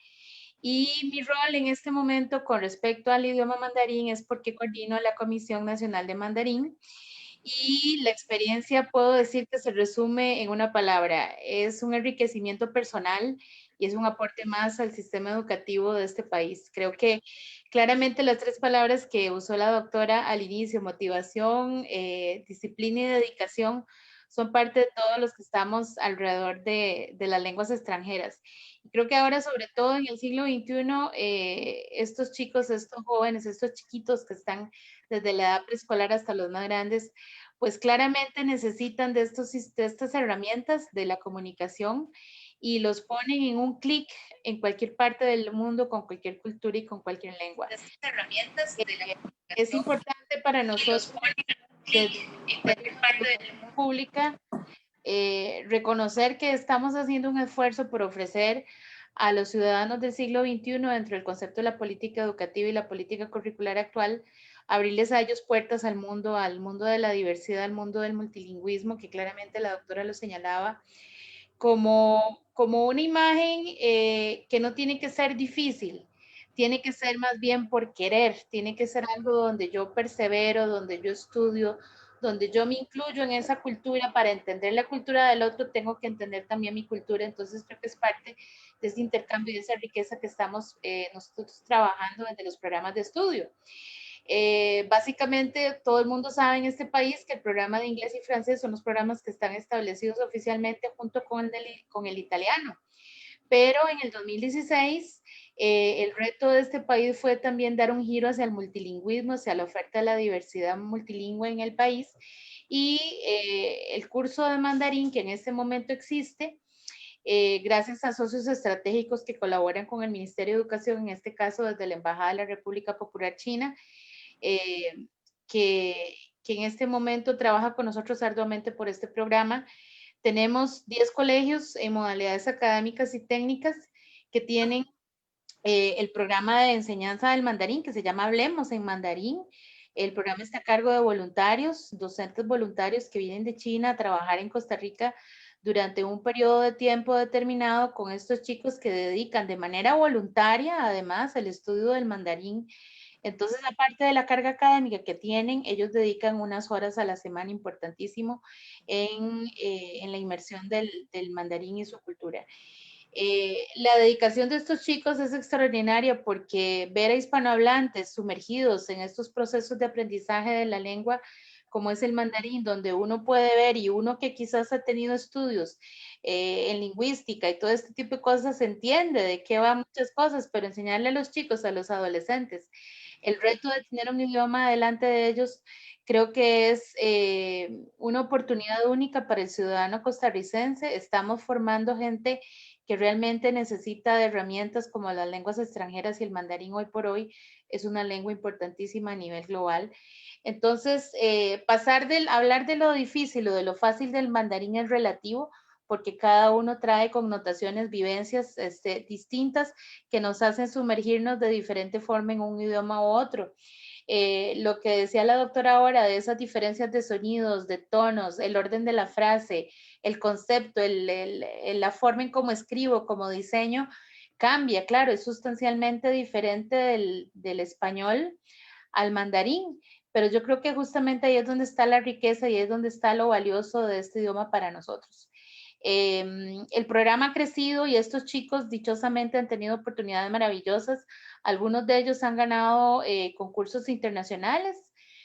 Y mi rol en este momento con respecto al idioma mandarín es porque coordino la Comisión Nacional de Mandarín. Y la experiencia puedo decir que se resume en una palabra: es un enriquecimiento personal y es un aporte más al sistema educativo de este país. Creo que claramente las tres palabras que usó la doctora al inicio, motivación, disciplina y dedicación, son parte de todos los que estamos alrededor de las lenguas extranjeras. Y creo que ahora, sobre todo en el siglo XXI, estos chicos, estos jóvenes, estos chiquitos que están desde la edad preescolar hasta los más grandes, pues claramente necesitan de estas herramientas de la comunicación, y los ponen en un clic en cualquier parte del mundo, con cualquier cultura y con cualquier lengua. Estas herramientas de la es importante para nosotros en cualquier parte de la pública reconocer que estamos haciendo un esfuerzo por ofrecer a los ciudadanos del siglo XXI, dentro del concepto de la política educativa y la política curricular actual, abrirles a ellos puertas al mundo de la diversidad, al mundo del multilingüismo, que claramente la doctora lo señalaba, como una imagen que no tiene que ser difícil, tiene que ser más bien por querer, tiene que ser algo donde yo persevero, donde yo estudio, donde yo me incluyo en esa cultura. Para entender la cultura del otro tengo que entender también mi cultura. Entonces creo que es parte de ese intercambio y de esa riqueza que estamos nosotros trabajando desde los programas de estudio. Básicamente, todo el mundo sabe en este país que el programa de inglés y francés son los programas que están establecidos oficialmente junto con el italiano. Pero en el 2016, el reto de este país fue también dar un giro hacia el multilingüismo, hacia la oferta de la diversidad multilingüe en el país. Y el curso de mandarín que en este momento existe, gracias a socios estratégicos que colaboran con el Ministerio de Educación, en este caso desde la Embajada de la República Popular China, eh, que, que en este momento trabaja con nosotros arduamente por este programa. Tenemos 10 colegios en modalidades académicas y técnicas que tienen el programa de enseñanza del mandarín, que se llama Hablemos en Mandarín. El programa está a cargo de voluntarios, docentes voluntarios que vienen de China a trabajar en Costa Rica durante un periodo de tiempo determinado con estos chicos que dedican de manera voluntaria, además, el estudio del mandarín. Entonces, aparte de la carga académica que tienen, ellos dedican unas horas a la semana importantísimo en la inmersión del mandarín y su cultura. La dedicación de estos chicos es extraordinaria porque ver a hispanohablantes sumergidos en estos procesos de aprendizaje de la lengua, como es el mandarín, donde uno puede ver y uno que quizás ha tenido estudios en lingüística y todo este tipo de cosas, entiende de qué va muchas cosas, pero enseñarle a los chicos, a los adolescentes, el reto de tener un idioma delante de ellos, creo que es una oportunidad única para el ciudadano costarricense. Estamos formando gente que realmente necesita de herramientas como las lenguas extranjeras, y el mandarín hoy por hoy es una lengua importantísima a nivel global. Entonces, pasar del hablar de lo difícil o de lo fácil del mandarín es relativo, porque cada uno trae connotaciones, vivencias distintas que nos hacen sumergirnos de diferente forma en un idioma u otro. Lo que decía la doctora ahora de esas diferencias de sonidos, de tonos, el orden de la frase, el concepto, la forma en cómo escribo, como diseño, cambia, claro, es sustancialmente diferente del español al mandarín, pero yo creo que justamente ahí es donde está la riqueza y es donde está lo valioso de este idioma para nosotros. El programa ha crecido y estos chicos dichosamente han tenido oportunidades maravillosas. Algunos de ellos han ganado concursos internacionales.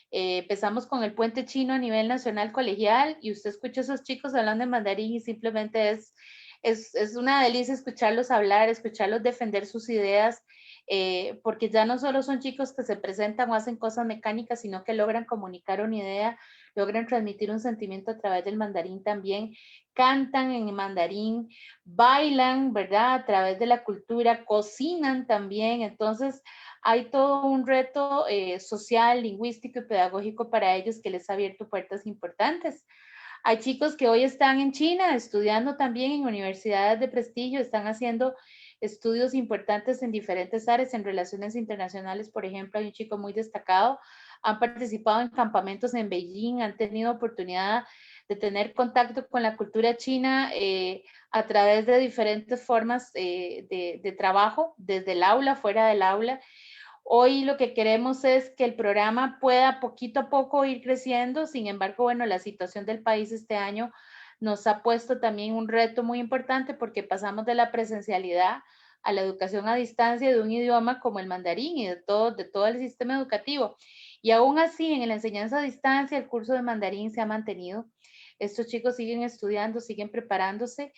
Empezamos con el puente chino a nivel nacional colegial y usted escucha a esos chicos hablando en mandarín y simplemente es una delicia escucharlos hablar, escucharlos defender sus ideas, porque ya no solo son chicos que se presentan o hacen cosas mecánicas, sino que logran comunicar una idea, logran transmitir un sentimiento a través del mandarín también, cantan en mandarín, bailan, ¿verdad? A través de la cultura, cocinan también. Entonces, hay todo un reto social, lingüístico y pedagógico para ellos que les ha abierto puertas importantes. Hay chicos que hoy están en China estudiando también en universidades de prestigio, están haciendo estudios importantes en diferentes áreas, en relaciones internacionales, por ejemplo, hay un chico muy destacado, han participado en campamentos en Beijing, han tenido oportunidad de tener contacto con la cultura china a través de diferentes formas de trabajo, desde el aula, fuera del aula. Hoy lo que queremos es que el programa pueda poquito a poco ir creciendo. Sin embargo, bueno, la situación del país este año nos ha puesto también un reto muy importante porque pasamos de la presencialidad a la educación a distancia de un idioma como el mandarín y de todo el sistema educativo. Y aún así, en la enseñanza a distancia, el curso de mandarín se ha mantenido. Estos chicos siguen estudiando, siguen preparándose.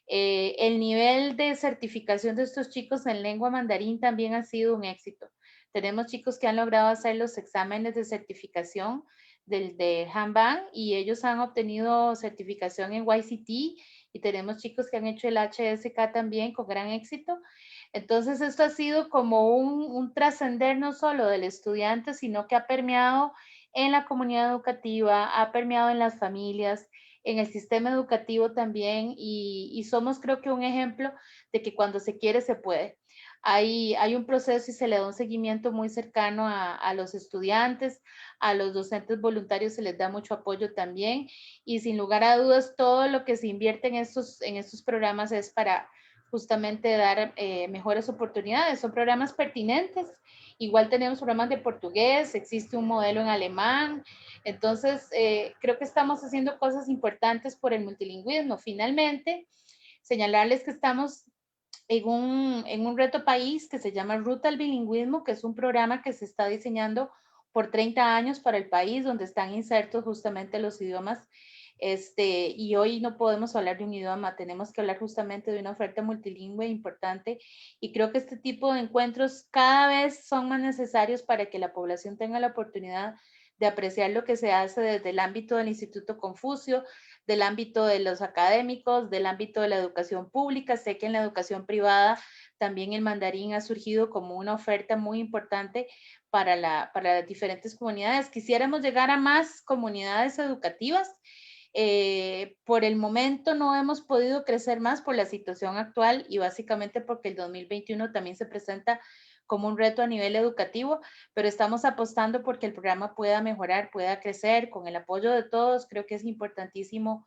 El nivel de certificación de estos chicos en lengua mandarín también ha sido un éxito. Tenemos chicos que han logrado hacer los exámenes de certificación de Hanbang y ellos han obtenido certificación en YCT, y tenemos chicos que han hecho el HSK también con gran éxito. Entonces, esto ha sido como un trascender no solo del estudiante, sino que ha permeado en la comunidad educativa, ha permeado en las familias, en el sistema educativo también, y somos, creo que, un ejemplo de que cuando se quiere, se puede. Hay un proceso y se le da un seguimiento muy cercano a los estudiantes, a los docentes voluntarios se les da mucho apoyo también, y sin lugar a dudas todo lo que se invierte en estos programas es para justamente dar mejores oportunidades. Son programas pertinentes. Igual tenemos programas de portugués, existe un modelo en alemán. Entonces, creo que estamos haciendo cosas importantes por el multilingüismo. Finalmente, señalarles que estamos en un reto país que se llama Ruta al Bilingüismo, que es un programa que se está diseñando por 30 años para el país, donde están insertos justamente los idiomas. Y hoy no podemos hablar de un idioma, tenemos que hablar justamente de una oferta multilingüe importante, y creo que este tipo de encuentros cada vez son más necesarios para que la población tenga la oportunidad de apreciar lo que se hace desde el ámbito del Instituto Confucio, del ámbito de los académicos, del ámbito de la educación pública. Sé que en la educación privada también el mandarín ha surgido como una oferta muy importante para las diferentes comunidades. Quisiéramos llegar a más comunidades educativas. Por el momento no hemos podido crecer más por la situación actual y básicamente porque el 2021 también se presenta como un reto a nivel educativo, pero estamos apostando porque el programa pueda mejorar, pueda crecer con el apoyo de todos. Creo que es importantísimo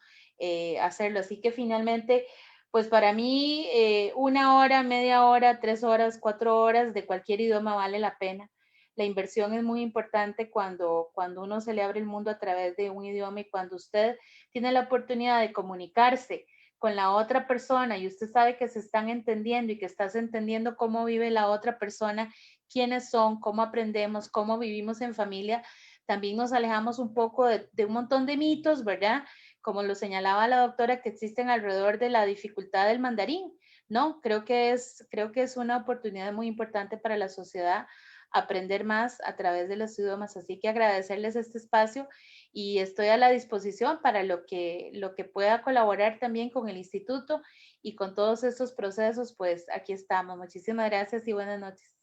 hacerlo. Así que finalmente, pues para mí, 1 hora, media hora, 3 horas, 4 horas de cualquier idioma vale la pena. La inversión es muy importante cuando uno se le abre el mundo a través de un idioma, y cuando usted tiene la oportunidad de comunicarse con la otra persona y usted sabe que se están entendiendo y que estás entendiendo cómo vive la otra persona, quiénes son, cómo aprendemos, cómo vivimos en familia, también nos alejamos un poco de un montón de mitos, ¿verdad? Como lo señalaba la doctora, que existen alrededor de la dificultad del mandarín, ¿no? Creo que es una oportunidad muy importante para la sociedad aprender más a través de los idiomas. Así que agradecerles este espacio, y estoy a la disposición para lo que pueda colaborar también con el instituto y con todos estos procesos. Pues aquí estamos. Muchísimas gracias y buenas noches.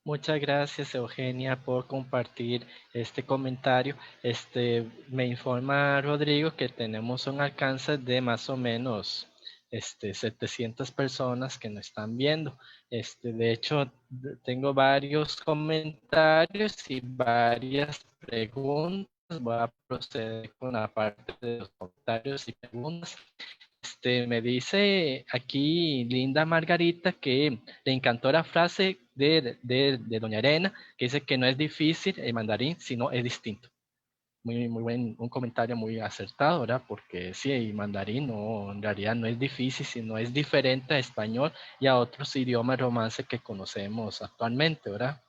Muchas gracias, Eugenia, por compartir este comentario. Me informa Rodrigo que tenemos un alcance de más o menos 700 personas que nos están viendo. De hecho, tengo varios comentarios y varias preguntas. Voy a proceder con la parte de los comentarios y preguntas. Me dice aquí Linda Margarita que le encantó la frase de Doña Arena, que dice que no es difícil el mandarín, sino es distinto. Muy buen, un comentario muy acertado, ¿verdad? Porque sí, el mandarín no, en realidad no es difícil, sino es diferente a español y a otros idiomas romances que conocemos actualmente, ¿verdad?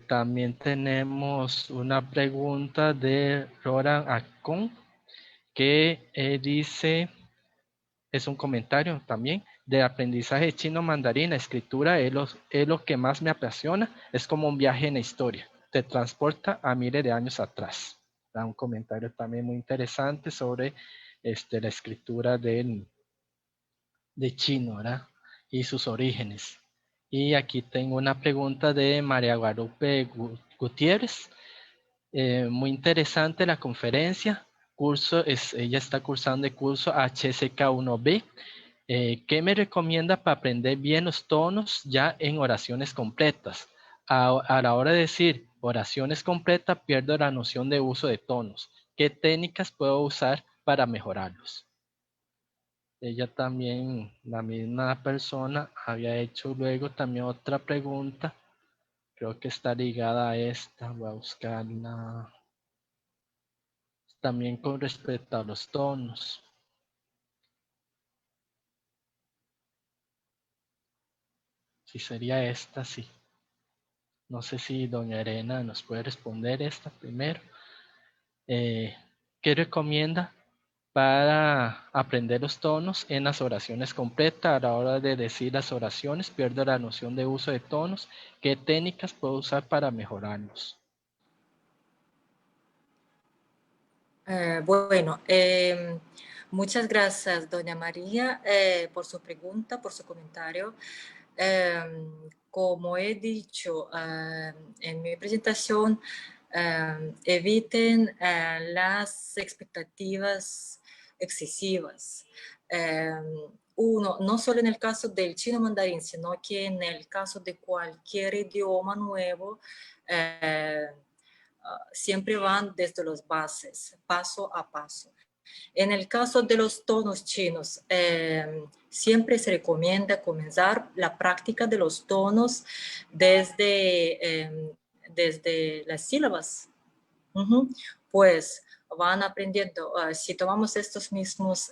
También tenemos una pregunta de Roran Acon, que dice, es un comentario también, de aprendizaje chino mandarín. La escritura es lo que más me apasiona, es como un viaje en la historia, te transporta a miles de años atrás. Da un comentario también muy interesante sobre la escritura de chino, ¿verdad? Y sus orígenes. Y aquí tengo una pregunta de María Guadalupe Gutiérrez. Muy interesante la conferencia. Ella está cursando el curso HSK1B. ¿Qué me recomienda para aprender bien los tonos ya en oraciones completas? A la hora de decir oraciones completas, pierdo la noción de uso de tonos. ¿Qué técnicas puedo usar para mejorarlos? Ella también, la misma persona, había hecho luego también otra pregunta. Creo que está ligada a esta. Voy a buscarla. También con respecto a los tonos. Si sería esta, sí. No sé si doña Arena nos puede responder esta primero. ¿Qué recomienda para aprender los tonos en las oraciones completas? A la hora de decir las oraciones, pierdo la noción de uso de tonos. ¿Qué técnicas puedo usar para mejorarlos? Bueno, muchas gracias, doña María, por su pregunta, por su comentario. Como he dicho en mi presentación, eviten las expectativas excesivas. Uno, no solo en el caso del chino mandarín, sino que en el caso de cualquier idioma nuevo, siempre van desde las bases, paso a paso. En el caso de los tonos chinos, siempre se recomienda comenzar la práctica de los tonos desde las sílabas. Pues van aprendiendo, si tomamos estos mismos,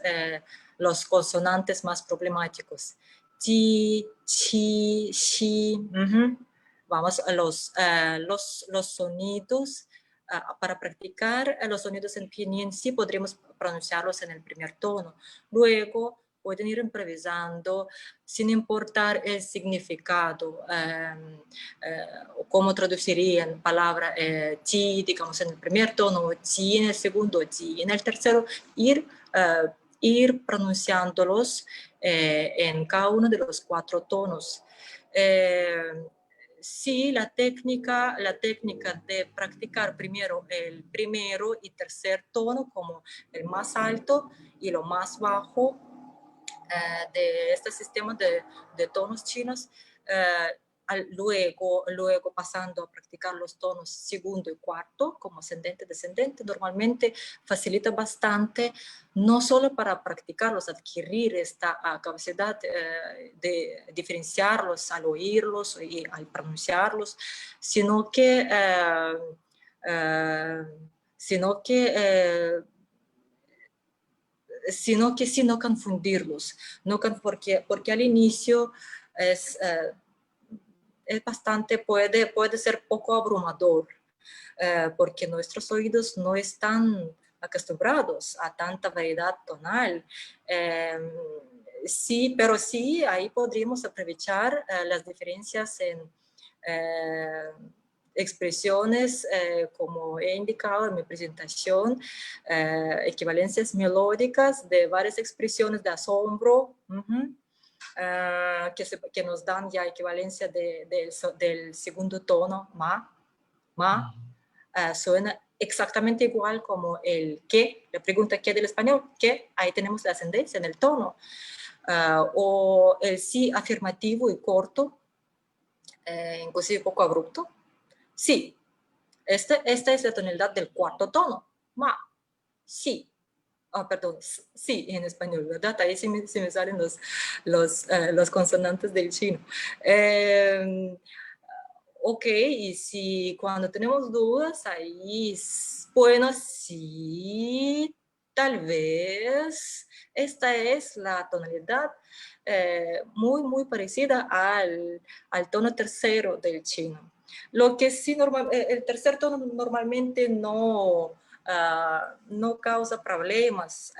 los consonantes más problemáticos, ti, chi, shi, Vamos a los sonidos. Para practicar los sonidos en pinyin, sí podríamos pronunciarlos en el primer tono. Luego pueden ir improvisando sin importar el significado, cómo traducirían palabra ti, digamos, en el primer tono, ti en el segundo, ti en el tercero, ir pronunciándolos en cada uno de los 4 tonos. Sí, la técnica de practicar primero el primero y tercer tono como el más alto y lo más bajo de este sistema de tonos chinos, luego pasando a practicar los tonos segundo y cuarto como ascendente, descendente, normalmente facilita bastante, no solo para practicarlos, adquirir esta capacidad de diferenciarlos al oírlos y al pronunciarlos, sino que sí no confundirlos, porque al inicio es bastante, puede ser poco abrumador, porque nuestros oídos no están acostumbrados a tanta variedad tonal. Sí, pero sí, ahí podríamos aprovechar las diferencias en expresiones, como he indicado en mi presentación, equivalencias melódicas de varias expresiones de asombro, que nos dan ya equivalencia del segundo tono, ma, suena exactamente igual como el que, la pregunta ¿qué del español? Que, ahí tenemos la ascendencia en el tono. O el sí afirmativo y corto, inclusive poco abrupto. Sí, esta es la tonalidad del cuarto tono, ma, sí. Perdón, sí, en español, ¿verdad? Ahí sí me salen los consonantes del chino. Ok, y si cuando tenemos dudas, ahí, bueno, sí, tal vez esta es la tonalidad muy, muy parecida al tono tercero del chino. Lo que sí, el tercer tono normalmente no causa problemas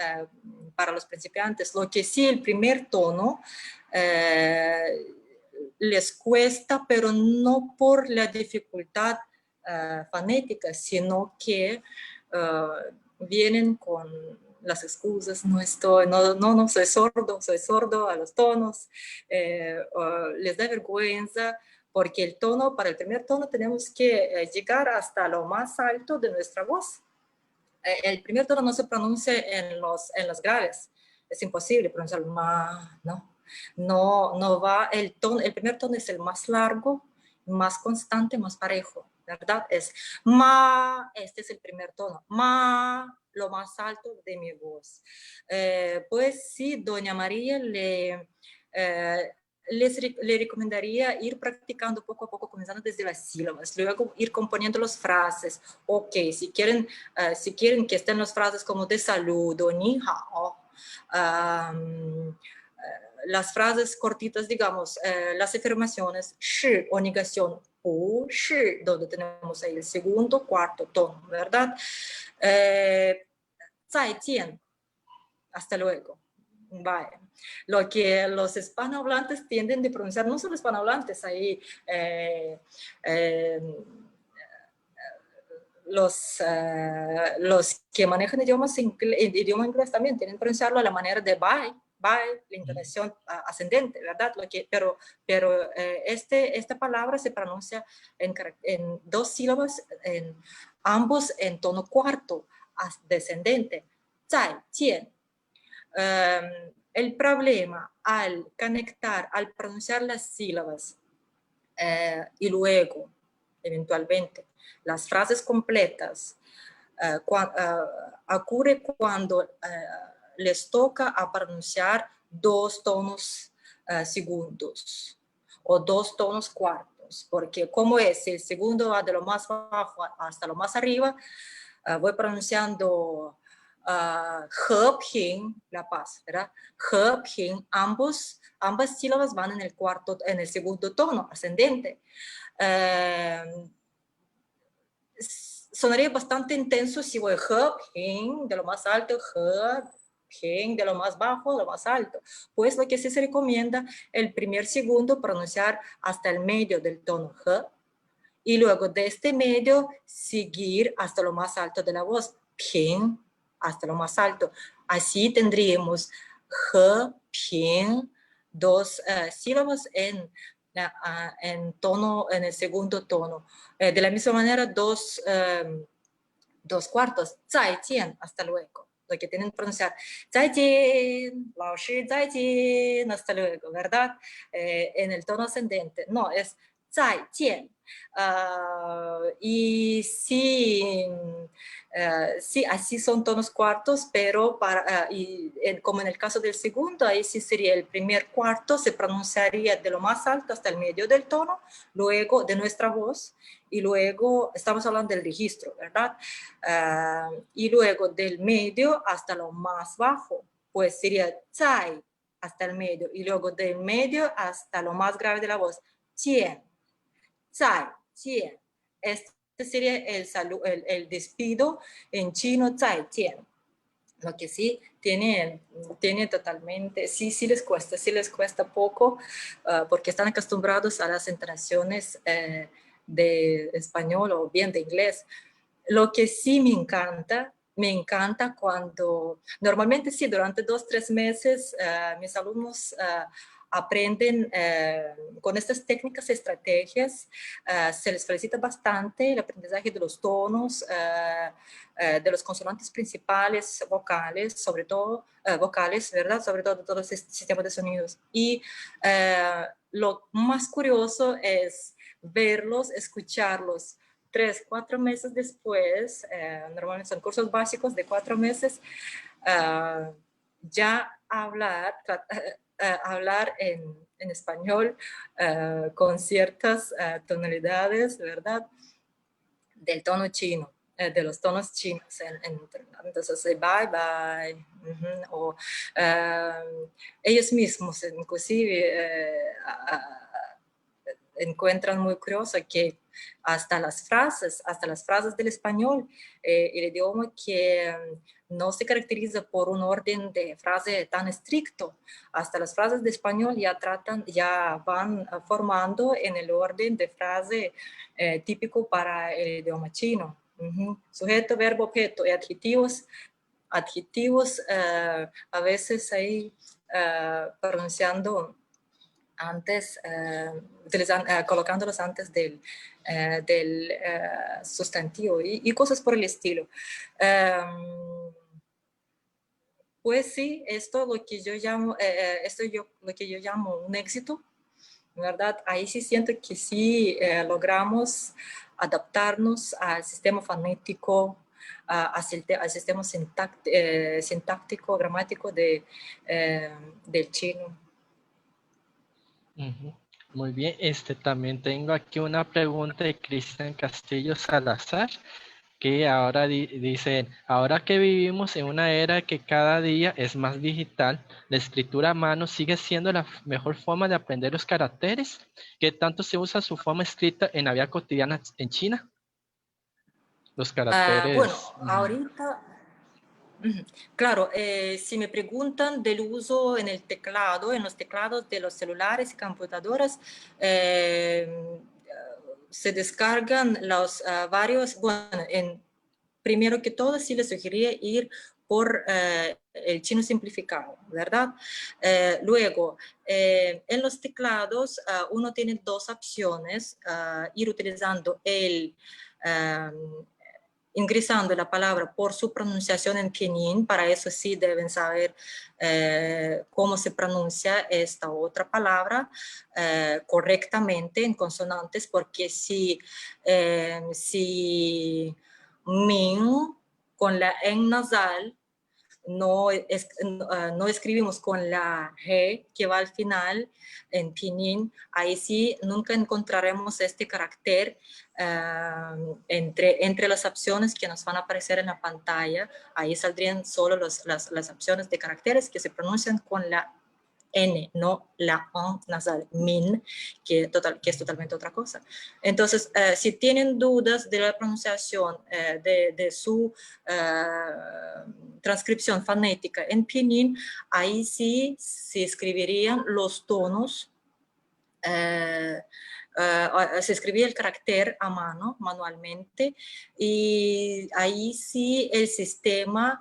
para los principiantes. Lo que sí, el primer tono les cuesta, pero no por la dificultad fonética, sino que vienen con las excusas, no soy sordo a los tonos, les da vergüenza, porque el tono, para el primer tono tenemos que llegar hasta lo más alto de nuestra voz. El primer tono no se pronuncia en los graves, es imposible pronunciarlo, no va, el primer tono es el más largo, más constante, más parejo, ¿verdad? Es ma, este es el primer tono, ma, lo más alto de mi voz. Pues sí, doña María le recomendaría ir practicando poco a poco, comenzando desde las sílabas, luego ir componiendo las frases. Ok, si quieren que estén las frases como de saludo, ni hao, las frases cortitas, digamos, las afirmaciones, shi o negación, hu, shi, donde tenemos ahí el segundo, cuarto tono, ¿verdad? Zaijian, hasta luego. Vaya. Lo que los hispanohablantes tienden de pronunciar, no solo hispanohablantes, ahí los que manejan idioma inglés también tienen que pronunciarlo a la manera de bye, la intonación ascendente, ¿verdad? Pero esta palabra se pronuncia en 2 sílabas, ambos en tono cuarto, descendente. Zai, tien. El problema al pronunciar las sílabas y luego, eventualmente, las frases completas, ocurre cuando les toca a pronunciar 2 tonos segundos o 2 tonos cuartos, porque como es, el segundo va de lo más bajo hasta lo más arriba, voy pronunciando He Ping, La Paz, ¿verdad? He Ping, ambas sílabas van en el segundo tono, ascendente. Sonaría bastante intenso si voy He Ping, de lo más alto, He Ping, de lo más bajo, lo más alto. Pues lo que sí se recomienda, el primer segundo pronunciar hasta el medio del tono He, y luego de este medio seguir hasta lo más alto de la voz, Ping, hasta lo más alto. Así tendríamos He, Ping, dos sílabas en el segundo tono. De la misma manera, dos cuartos, 再见, hasta luego. Lo que tienen que pronunciar, 再见, 老师再见, hasta luego, ¿verdad? En el tono ascendente. No, es 再见. Y sí, así son tonos cuartos, pero como en el caso del segundo, ahí sí sería el primer cuarto, se pronunciaría de lo más alto hasta el medio del tono, luego de nuestra voz, y luego, estamos hablando del registro, ¿verdad? Y luego del medio hasta lo más bajo, pues sería 在 hasta el medio, y luego del medio hasta lo más grave de la voz, 见 在见. Este sería el despido en chino, 再见. Lo que sí tiene totalmente, sí les cuesta poco, porque están acostumbrados a las entonaciones de español o bien de inglés. Lo que sí me encanta cuando, normalmente sí, durante 2-3 meses mis alumnos aprenden con estas técnicas y estrategias, se les felicita bastante el aprendizaje de los tonos, de los consonantes principales, vocales, sobre todo vocales, ¿verdad? Sobre todo todo el sistema de sonidos. Y lo más curioso es verlos, escucharlos 3-4 meses después, normalmente son cursos básicos de 4 meses, ya hablar en español con ciertas tonalidades, ¿verdad? Del tono chino, de los tonos chinos. Entonces, bye, bye. O ellos mismos, inclusive, encuentran muy curioso que hasta las frases del español, el idioma que no se caracteriza por un orden de frase tan estricto, hasta las frases de español ya van formando en el orden de frase típico para el idioma chino. Sujeto, verbo, objeto y adjetivos a veces ahí pronunciando antes, colocándolos antes del sustantivo y cosas por el estilo. Pues sí, esto lo que yo llamo un éxito, ¿verdad? Ahí sí siento que sí logramos adaptarnos al sistema fonético, al sistema sintáctico, gramático del chino. Muy bien, también tengo aquí una pregunta de Cristian Castillo Salazar, que ahora dice, ahora que vivimos en una era que cada día es más digital, ¿la escritura a mano sigue siendo la mejor forma de aprender los caracteres? ¿Qué tanto se usa su forma escrita en la vida cotidiana en China? Los caracteres... bueno, ahorita... Claro, si me preguntan del uso en el teclado, en los teclados de los celulares y computadoras, se descargan los varios, bueno, primero que todo sí les sugeriría ir por el chino simplificado, ¿verdad? Luego, en los teclados uno tiene dos opciones, ir utilizando ingresando la palabra por su pronunciación en pinyin. Para eso sí deben saber cómo se pronuncia esta otra palabra correctamente en consonantes, porque si min con la en nasal no escribimos con la G que va al final en pinyin, ahí sí nunca encontraremos este carácter entre las opciones que nos van a aparecer en la pantalla. Ahí saldrían solo las opciones de caracteres que se pronuncian con la N, no la O nasal, min, que es totalmente otra cosa. Entonces, si tienen dudas de la pronunciación de su transcripción fonética en pinyin, ahí sí se escribirían los tonos, se escribía el carácter a mano, manualmente, y ahí sí el sistema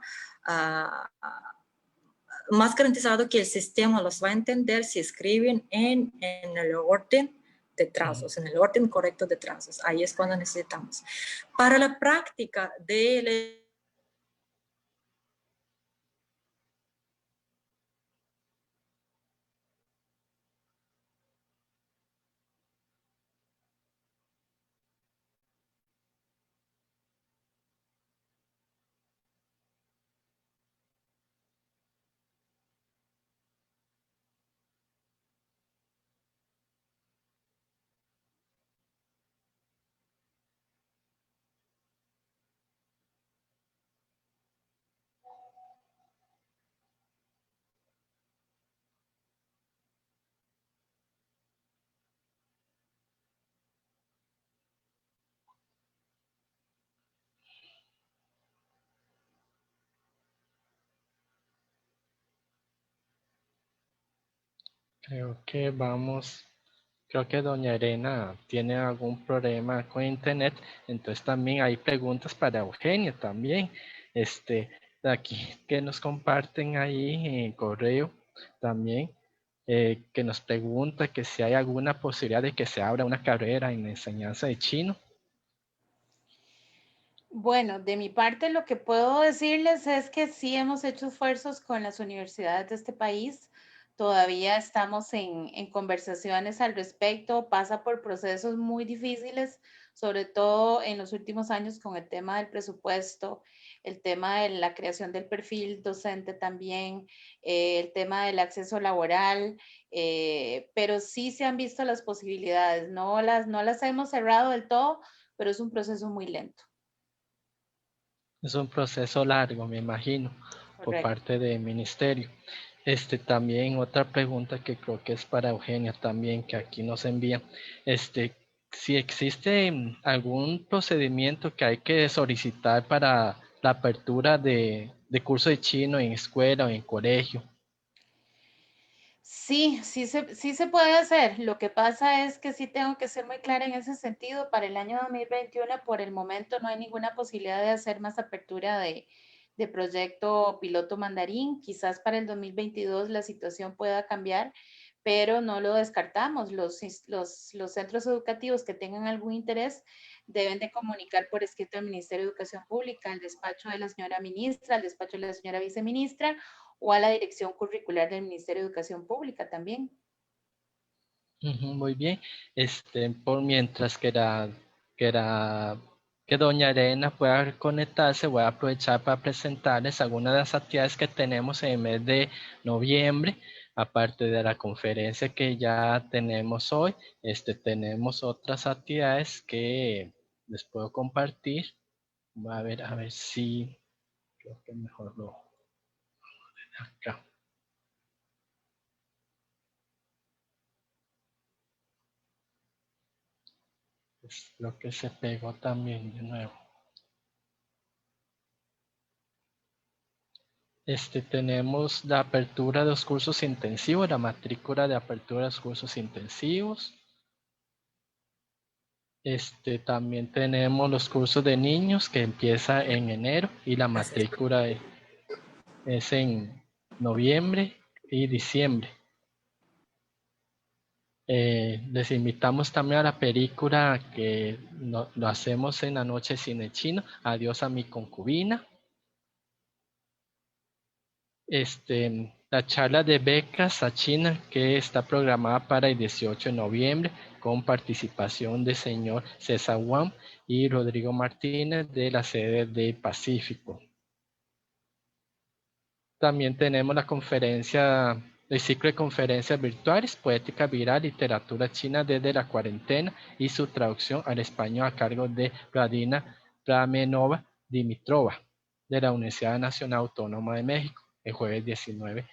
más garantizado que el sistema los va a entender si escriben en el orden de trazos, en el orden correcto de trazos. Ahí es cuando necesitamos. Para la práctica de Creo que doña Elena tiene algún problema con internet, entonces también hay preguntas para Eugenia también, de aquí que nos comparten ahí en correo también, que nos pregunta que si hay alguna posibilidad de que se abra una carrera en enseñanza de chino. Bueno, de mi parte lo que puedo decirles es que sí hemos hecho esfuerzos con las universidades de este país. Todavía estamos en conversaciones al respecto. Pasa por procesos muy difíciles, sobre todo en los últimos años con el tema del presupuesto, el tema de la creación del perfil docente también, el tema del acceso laboral, pero sí se han visto las posibilidades. No las hemos cerrado del todo, pero es un proceso muy lento. Es un proceso largo, me imagino, por Correcto. parte del ministerio. También otra pregunta que creo que es para Eugenia también, que aquí nos envía, si existe algún procedimiento que hay que solicitar para la apertura de curso de chino en escuela o en colegio. Sí, sí se puede hacer. Lo que pasa es que sí tengo que ser muy clara en ese sentido. Para el año 2021, por el momento, no hay ninguna posibilidad de hacer más apertura de proyecto piloto mandarín. Quizás para el 2022 la situación pueda cambiar, pero no lo descartamos. Los centros educativos que tengan algún interés deben de comunicar por escrito al Ministerio de Educación Pública, al despacho de la señora ministra, al despacho de la señora viceministra o a la dirección curricular del Ministerio de Educación Pública también. Muy bien. Por mientras que doña Elena pueda conectarse, voy a aprovechar para presentarles algunas de las actividades que tenemos en el mes de noviembre, aparte de la conferencia que ya tenemos hoy. Tenemos otras actividades que les puedo compartir. Voy a ver si creo que mejor lo acá. Pues creo que se pegó también de nuevo. Tenemos la apertura de los cursos intensivos, la matrícula de apertura de los cursos intensivos. También tenemos los cursos de niños que empieza en enero y la matrícula es en noviembre y diciembre. Les invitamos también a la película que lo hacemos en la noche cine chino, Adiós a mi concubina. La charla de becas a China que está programada para el 18 de noviembre con participación del señor César Wang y Rodrigo Martínez de la sede de Pacífico. También tenemos la conferencia, el ciclo de conferencias virtuales, Poética Viral, Literatura China desde la cuarentena y su traducción al español a cargo de Vladina Plamenova Dimitrova de la Universidad Nacional Autónoma de México, el jueves 19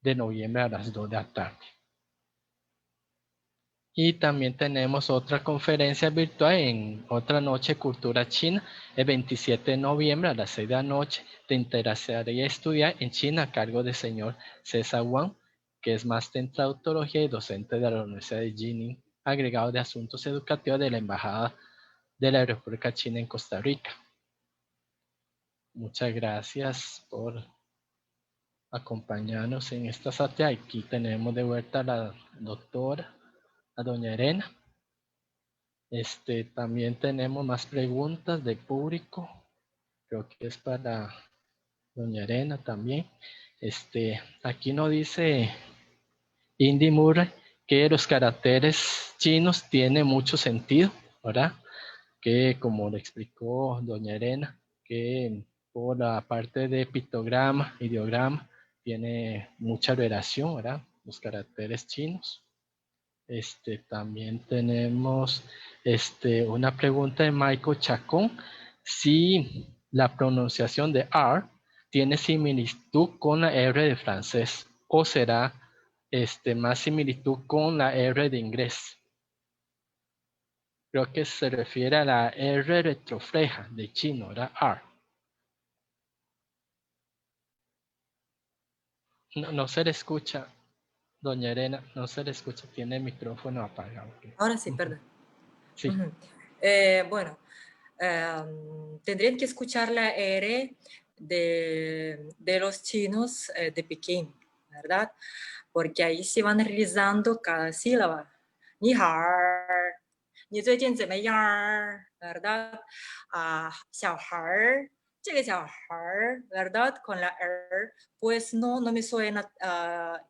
de noviembre a las 2 de la tarde. Y también tenemos otra conferencia virtual en otra noche cultura china, el 27 de noviembre a las 6 de la noche, de interesaría y estudiar en China a cargo del señor César Wang, que es máster en traductología y docente de la Universidad de Jining, agregado de asuntos educativos de la Embajada de la República China en Costa Rica. Muchas gracias por acompañarnos en esta actividad. Aquí tenemos de vuelta a la doctora, a doña Elena. También tenemos más preguntas del público. Creo que es para doña Elena también. Aquí nos dice Indy Murray que los caracteres chinos tienen mucho sentido, ¿verdad? Que como le explicó doña Elena, que por la parte de pictograma, ideograma, tiene mucha relación, ¿verdad? Los caracteres chinos. También tenemos una pregunta de Michael Chacón. Si la pronunciación de R tiene similitud con la R de francés o será más similitud con la R de inglés. Creo que se refiere a la R retrofleja de chino, ¿verdad? R. No se le escucha, doña Elena, no se le escucha, tiene el micrófono apagado. Ahora sí, perdón. Sí. Bueno, tendrían que escuchar la R de los chinos de Pekín, ¿verdad? Porque ahí se van realizando cada sílaba. Ni har, ni zui jian zeme yang, ¿verdad? Xiao har, xiao har, ¿verdad? Con la R, pues no me suena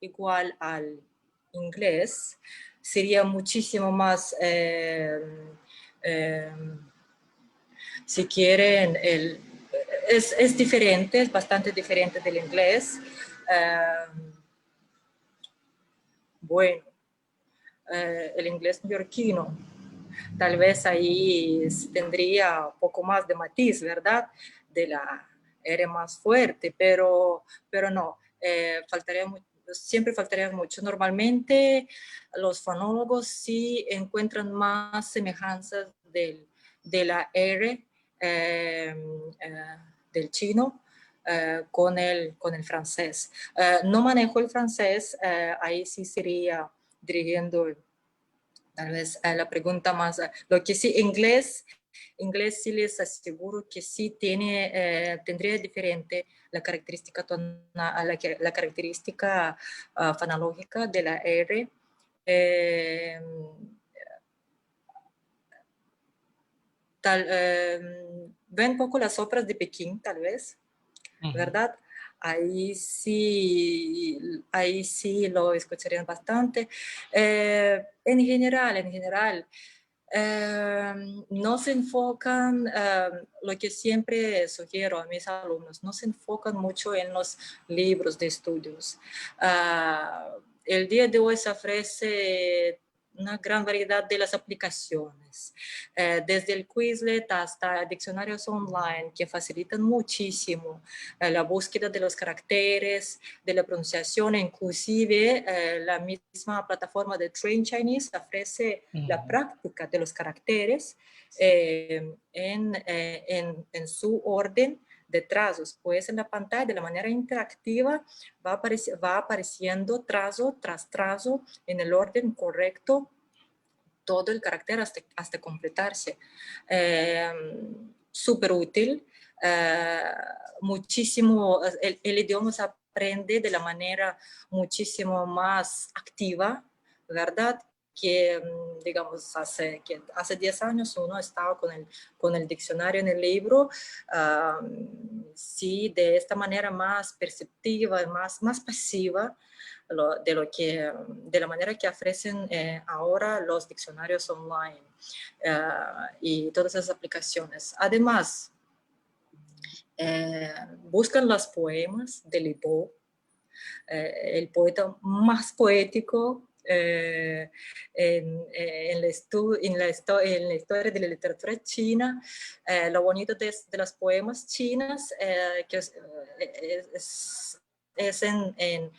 igual al inglés. Sería muchísimo más, si quieren, es diferente, es bastante diferente del inglés. Bueno, el inglés neoyorquino, tal vez ahí tendría un poco más de matiz, ¿verdad? De la R más fuerte, pero no, siempre faltaría mucho. Normalmente los fonólogos sí encuentran más semejanzas de la R del chino con el francés. No manejo el francés, ahí sí sería dirigiendo tal vez la pregunta más, lo que sí, inglés sí les aseguro que sí tendría diferente la característica, la característica fonológica de la R. Ven un poco las óperas de Pekín, tal vez, ¿verdad? Ahí sí lo escucharían bastante. En general, no se enfocan, lo que siempre sugiero a mis alumnos, no se enfocan mucho en los libros de estudios. El día de hoy se ofrece una gran variedad de las aplicaciones, desde el Quizlet hasta diccionarios online que facilitan muchísimo la búsqueda de los caracteres, de la pronunciación, inclusive la misma plataforma de Train Chinese ofrece la práctica de los caracteres en su orden de trazos, pues en la pantalla de la manera interactiva va apareciendo trazo tras trazo en el orden correcto todo el carácter hasta completarse. Súper útil, muchísimo, el idioma se aprende de la manera muchísimo más activa, ¿verdad? Que, digamos, hace 10 años uno estaba con el diccionario en el libro, sí, de esta manera más perceptiva, más pasiva, de la manera que ofrecen ahora los diccionarios online y todas esas aplicaciones. Además, buscan los poemas de Lipo, el poeta más poético en la historia de la literatura china. Lo bonito de los poemas chinos que es en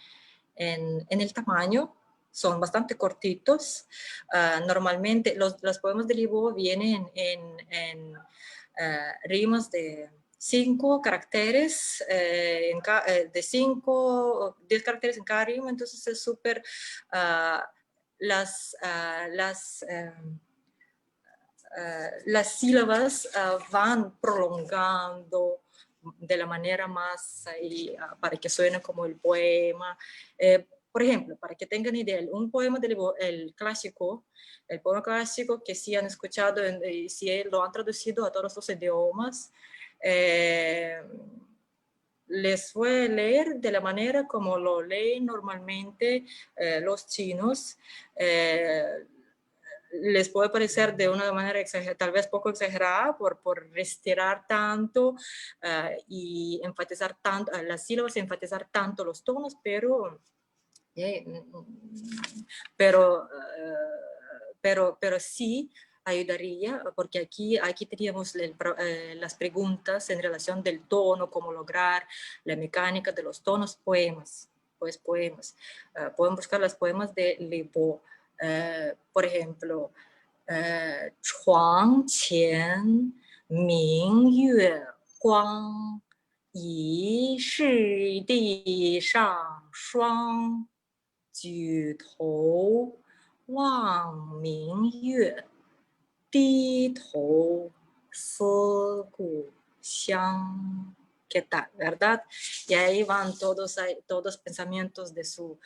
el tamaño, son bastante cortitos. Normalmente los poemas de Lipo vienen en rimas de 5 caracteres, de 5 o 10 caracteres en cada rima, entonces es súper, las sílabas van prolongando de la manera más para que suene como el poema. Por ejemplo, para que tengan idea, un poema del clásico, el poema clásico que sí han escuchado y sí lo han traducido a todos los idiomas, les voy a leer de la manera como lo leen normalmente los chinos. Les puede parecer de una manera tal vez poco exagerada por retirar tanto y enfatizar tanto las sílabas, enfatizar tanto los tonos, pero sí ayudaría, porque aquí teníamos las preguntas en relación del tono, cómo lograr la mecánica de los tonos, poemas. Pueden buscar los poemas de Lipo. Por ejemplo, 床前明月光，疑是地上霜。举头望明月，低头思故乡. ¿Qué tal, verdad? Y ahí van todos pensamientos de su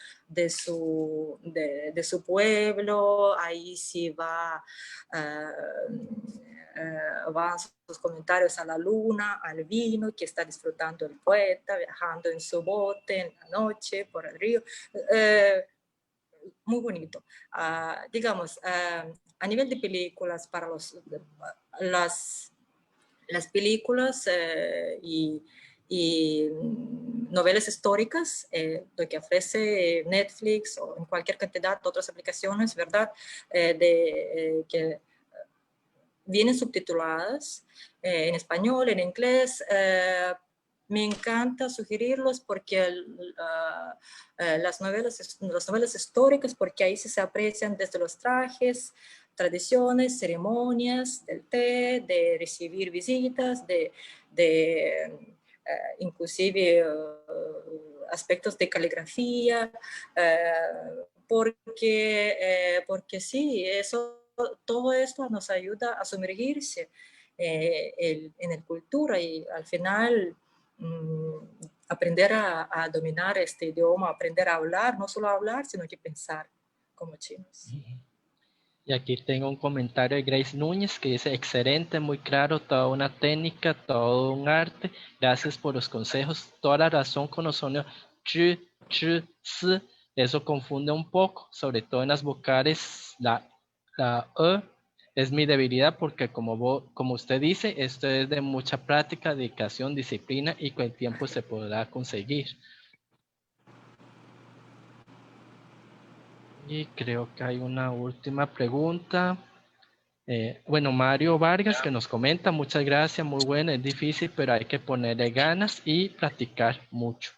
pueblo. Ahí sí van sus comentarios a la luna, al vino que está disfrutando el poeta, viajando en su bote en la noche por el río. Muy bonito. Digamos, a nivel de películas, para las películas y novelas históricas, lo que ofrece Netflix o en cualquier cantidad de otras aplicaciones, ¿verdad? Que vienen subtituladas en español, en inglés. Me encanta sugerirlos porque las novelas históricas, porque ahí se aprecian desde los trajes, tradiciones, ceremonias del té, de recibir visitas, inclusive aspectos de caligrafía, porque sí, todo esto nos ayuda a sumergirse en la cultura y al final aprender a dominar este idioma, aprender a hablar, no solo a hablar, sino que pensar como chinos. Y aquí tengo un comentario de Grace Núñez que dice: excelente, muy claro, toda una técnica, todo un arte. Gracias por los consejos. Toda la razón con los sonidos ch, ch, s. Eso confunde un poco, sobre todo en las vocales. La e es mi debilidad porque como usted dice, esto es de mucha práctica, dedicación, disciplina y con el tiempo se podrá conseguir. Y creo que hay una última pregunta. Bueno, Mario Vargas que nos comenta: muchas gracias, muy buena, es difícil, pero hay que ponerle ganas y practicar mucho.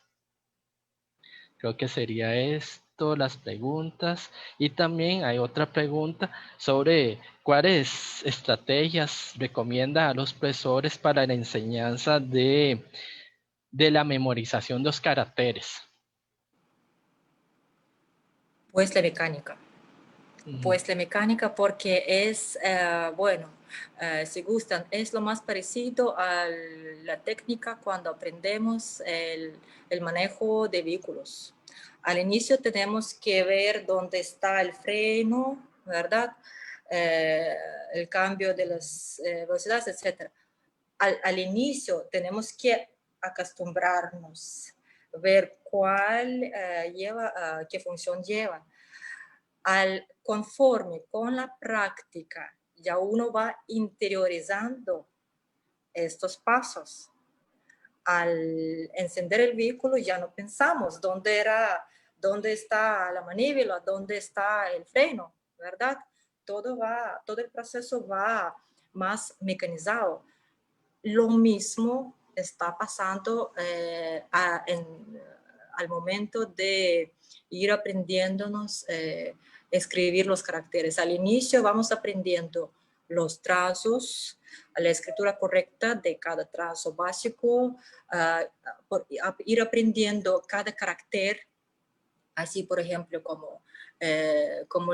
Creo que sería esto, las preguntas. Y también hay otra pregunta sobre cuáles estrategias recomienda a los profesores para la enseñanza de la memorización de los caracteres. Pues la mecánica. Pues la mecánica, porque es, bueno, si gustan, es lo más parecido a la técnica cuando aprendemos el manejo de vehículos. Al inicio tenemos que ver dónde está el freno, ¿verdad? El cambio de las velocidades, etc. Al inicio tenemos que acostumbrarnos, ver cuál qué función lleva. Conforme con la práctica, ya uno va interiorizando estos pasos. al encender el vehículo ya no pensamos dónde está la manivela, dónde está el freno, ¿verdad? Todo el proceso va más mecanizado. Lo mismo está pasando al momento de ir aprendiéndonos escribir los caracteres. Al inicio vamos aprendiendo los trazos, la escritura correcta de cada trazo básico, ir aprendiendo cada carácter, así por ejemplo como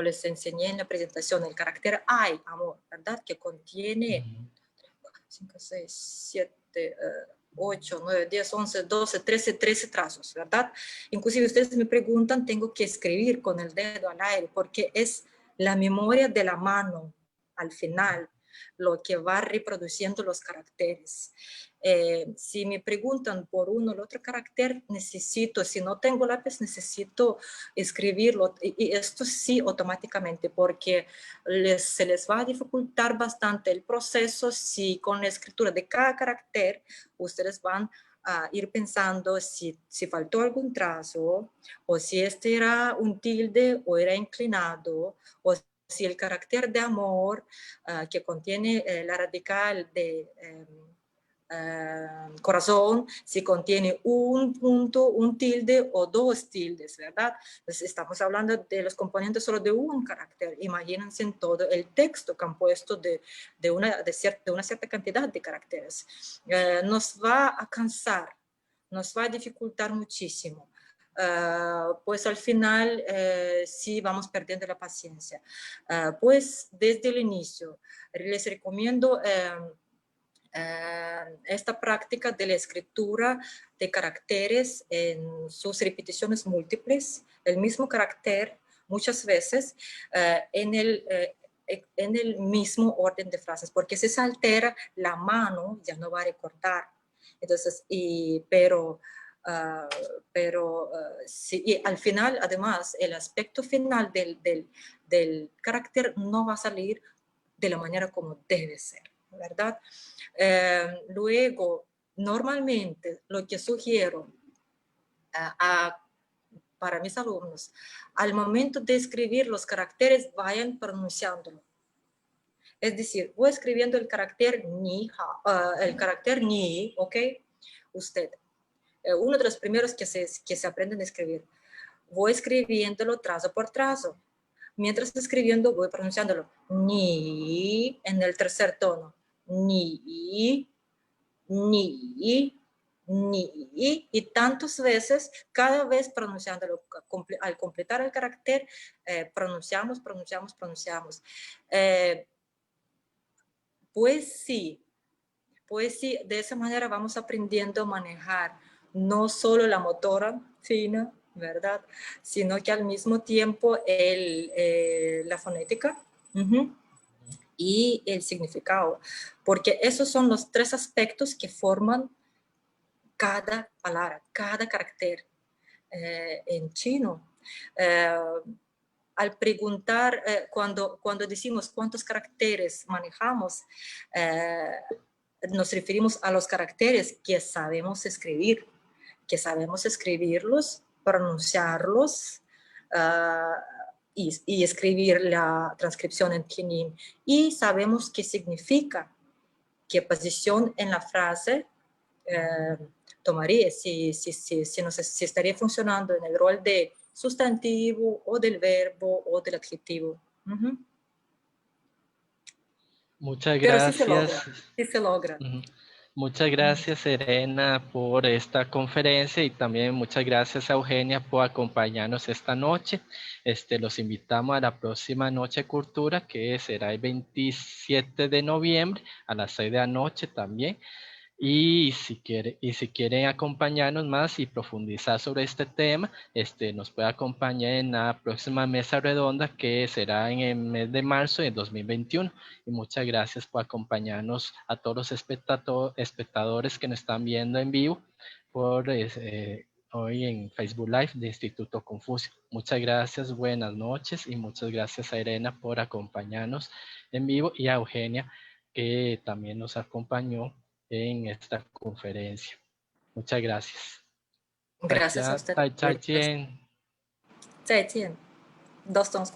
les enseñé en la presentación, el carácter ay, amor, ¿verdad? Que contiene 5, 6, 7, 8, 9, 10, 11, 12, 13 trazos, ¿verdad? Inclusive ustedes me preguntan, tengo que escribir con el dedo al aire, porque es la memoria de la mano al final lo que va reproduciendo los caracteres. Si me preguntan por uno o el otro carácter, si no tengo lápiz, necesito escribirlo, y esto sí automáticamente, porque se les va a dificultar bastante el proceso si con la escritura de cada carácter ustedes van a ir pensando si faltó algún trazo, o si este era un tilde o era inclinado, o si el carácter de amor que contiene la radical de corazón, si contiene un punto, un tilde o dos tildes, ¿verdad? Entonces estamos hablando de los componentes solo de un carácter. Imagínense en todo el texto compuesto de una cierta cantidad de caracteres. Nos va a cansar, nos va a dificultar muchísimo. Pues al final sí vamos perdiendo la paciencia. Pues desde el inicio les recomiendo esta práctica de la escritura de caracteres en sus repeticiones múltiples, el mismo carácter muchas veces en el mismo orden de frases, porque si se altera la mano ya no va a recordar. Entonces, sí, y al final, además, el aspecto final del carácter no va a salir de la manera como debe ser, ¿verdad? Luego, normalmente lo que sugiero para mis alumnos, al momento de escribir los caracteres, vayan pronunciándolo. Es decir, voy escribiendo el carácter ni, ¿ok? Usted, uno de los primeros que se aprenden a escribir. Voy escribiéndolo trazo por trazo. Mientras escribiendo, voy pronunciándolo. Ni, en el tercer tono. Ni, y tantas veces, cada vez pronunciándolo. Al completar el carácter, pronunciamos. Pues sí, de esa manera vamos aprendiendo a manejar no solo la motora fina, ¿verdad? Sino que al mismo tiempo la fonética y el significado, porque esos son los tres aspectos que forman cada palabra, cada carácter en chino. Al preguntar, cuando decimos cuántos caracteres manejamos, nos referimos a los caracteres que sabemos escribirlos, pronunciarlos y escribir la transcripción en pinyin. Y sabemos qué significa, qué posición en la frase tomaría, si estaría funcionando en el rol de sustantivo o del verbo o del adjetivo. Muchas Pero gracias. sí se logra. Muchas gracias, Serena, por esta conferencia, y también muchas gracias a Eugenia por acompañarnos esta noche. Los invitamos a la próxima Noche de Cultura, que será el 27 de noviembre a las 6 de la noche también. Y si quieren acompañarnos más y profundizar sobre este tema, nos puede acompañar en la próxima mesa redonda, que será en el mes de marzo de 2021. Y muchas gracias por acompañarnos a todos los espectadores que nos están viendo en vivo hoy en Facebook Live de Instituto Confucio. Muchas gracias, buenas noches, y muchas gracias a Irena por acompañarnos en vivo, y a Eugenia, que también nos acompañó en esta conferencia. Muchas gracias. Gracias a usted. 再见。再见。2 tonos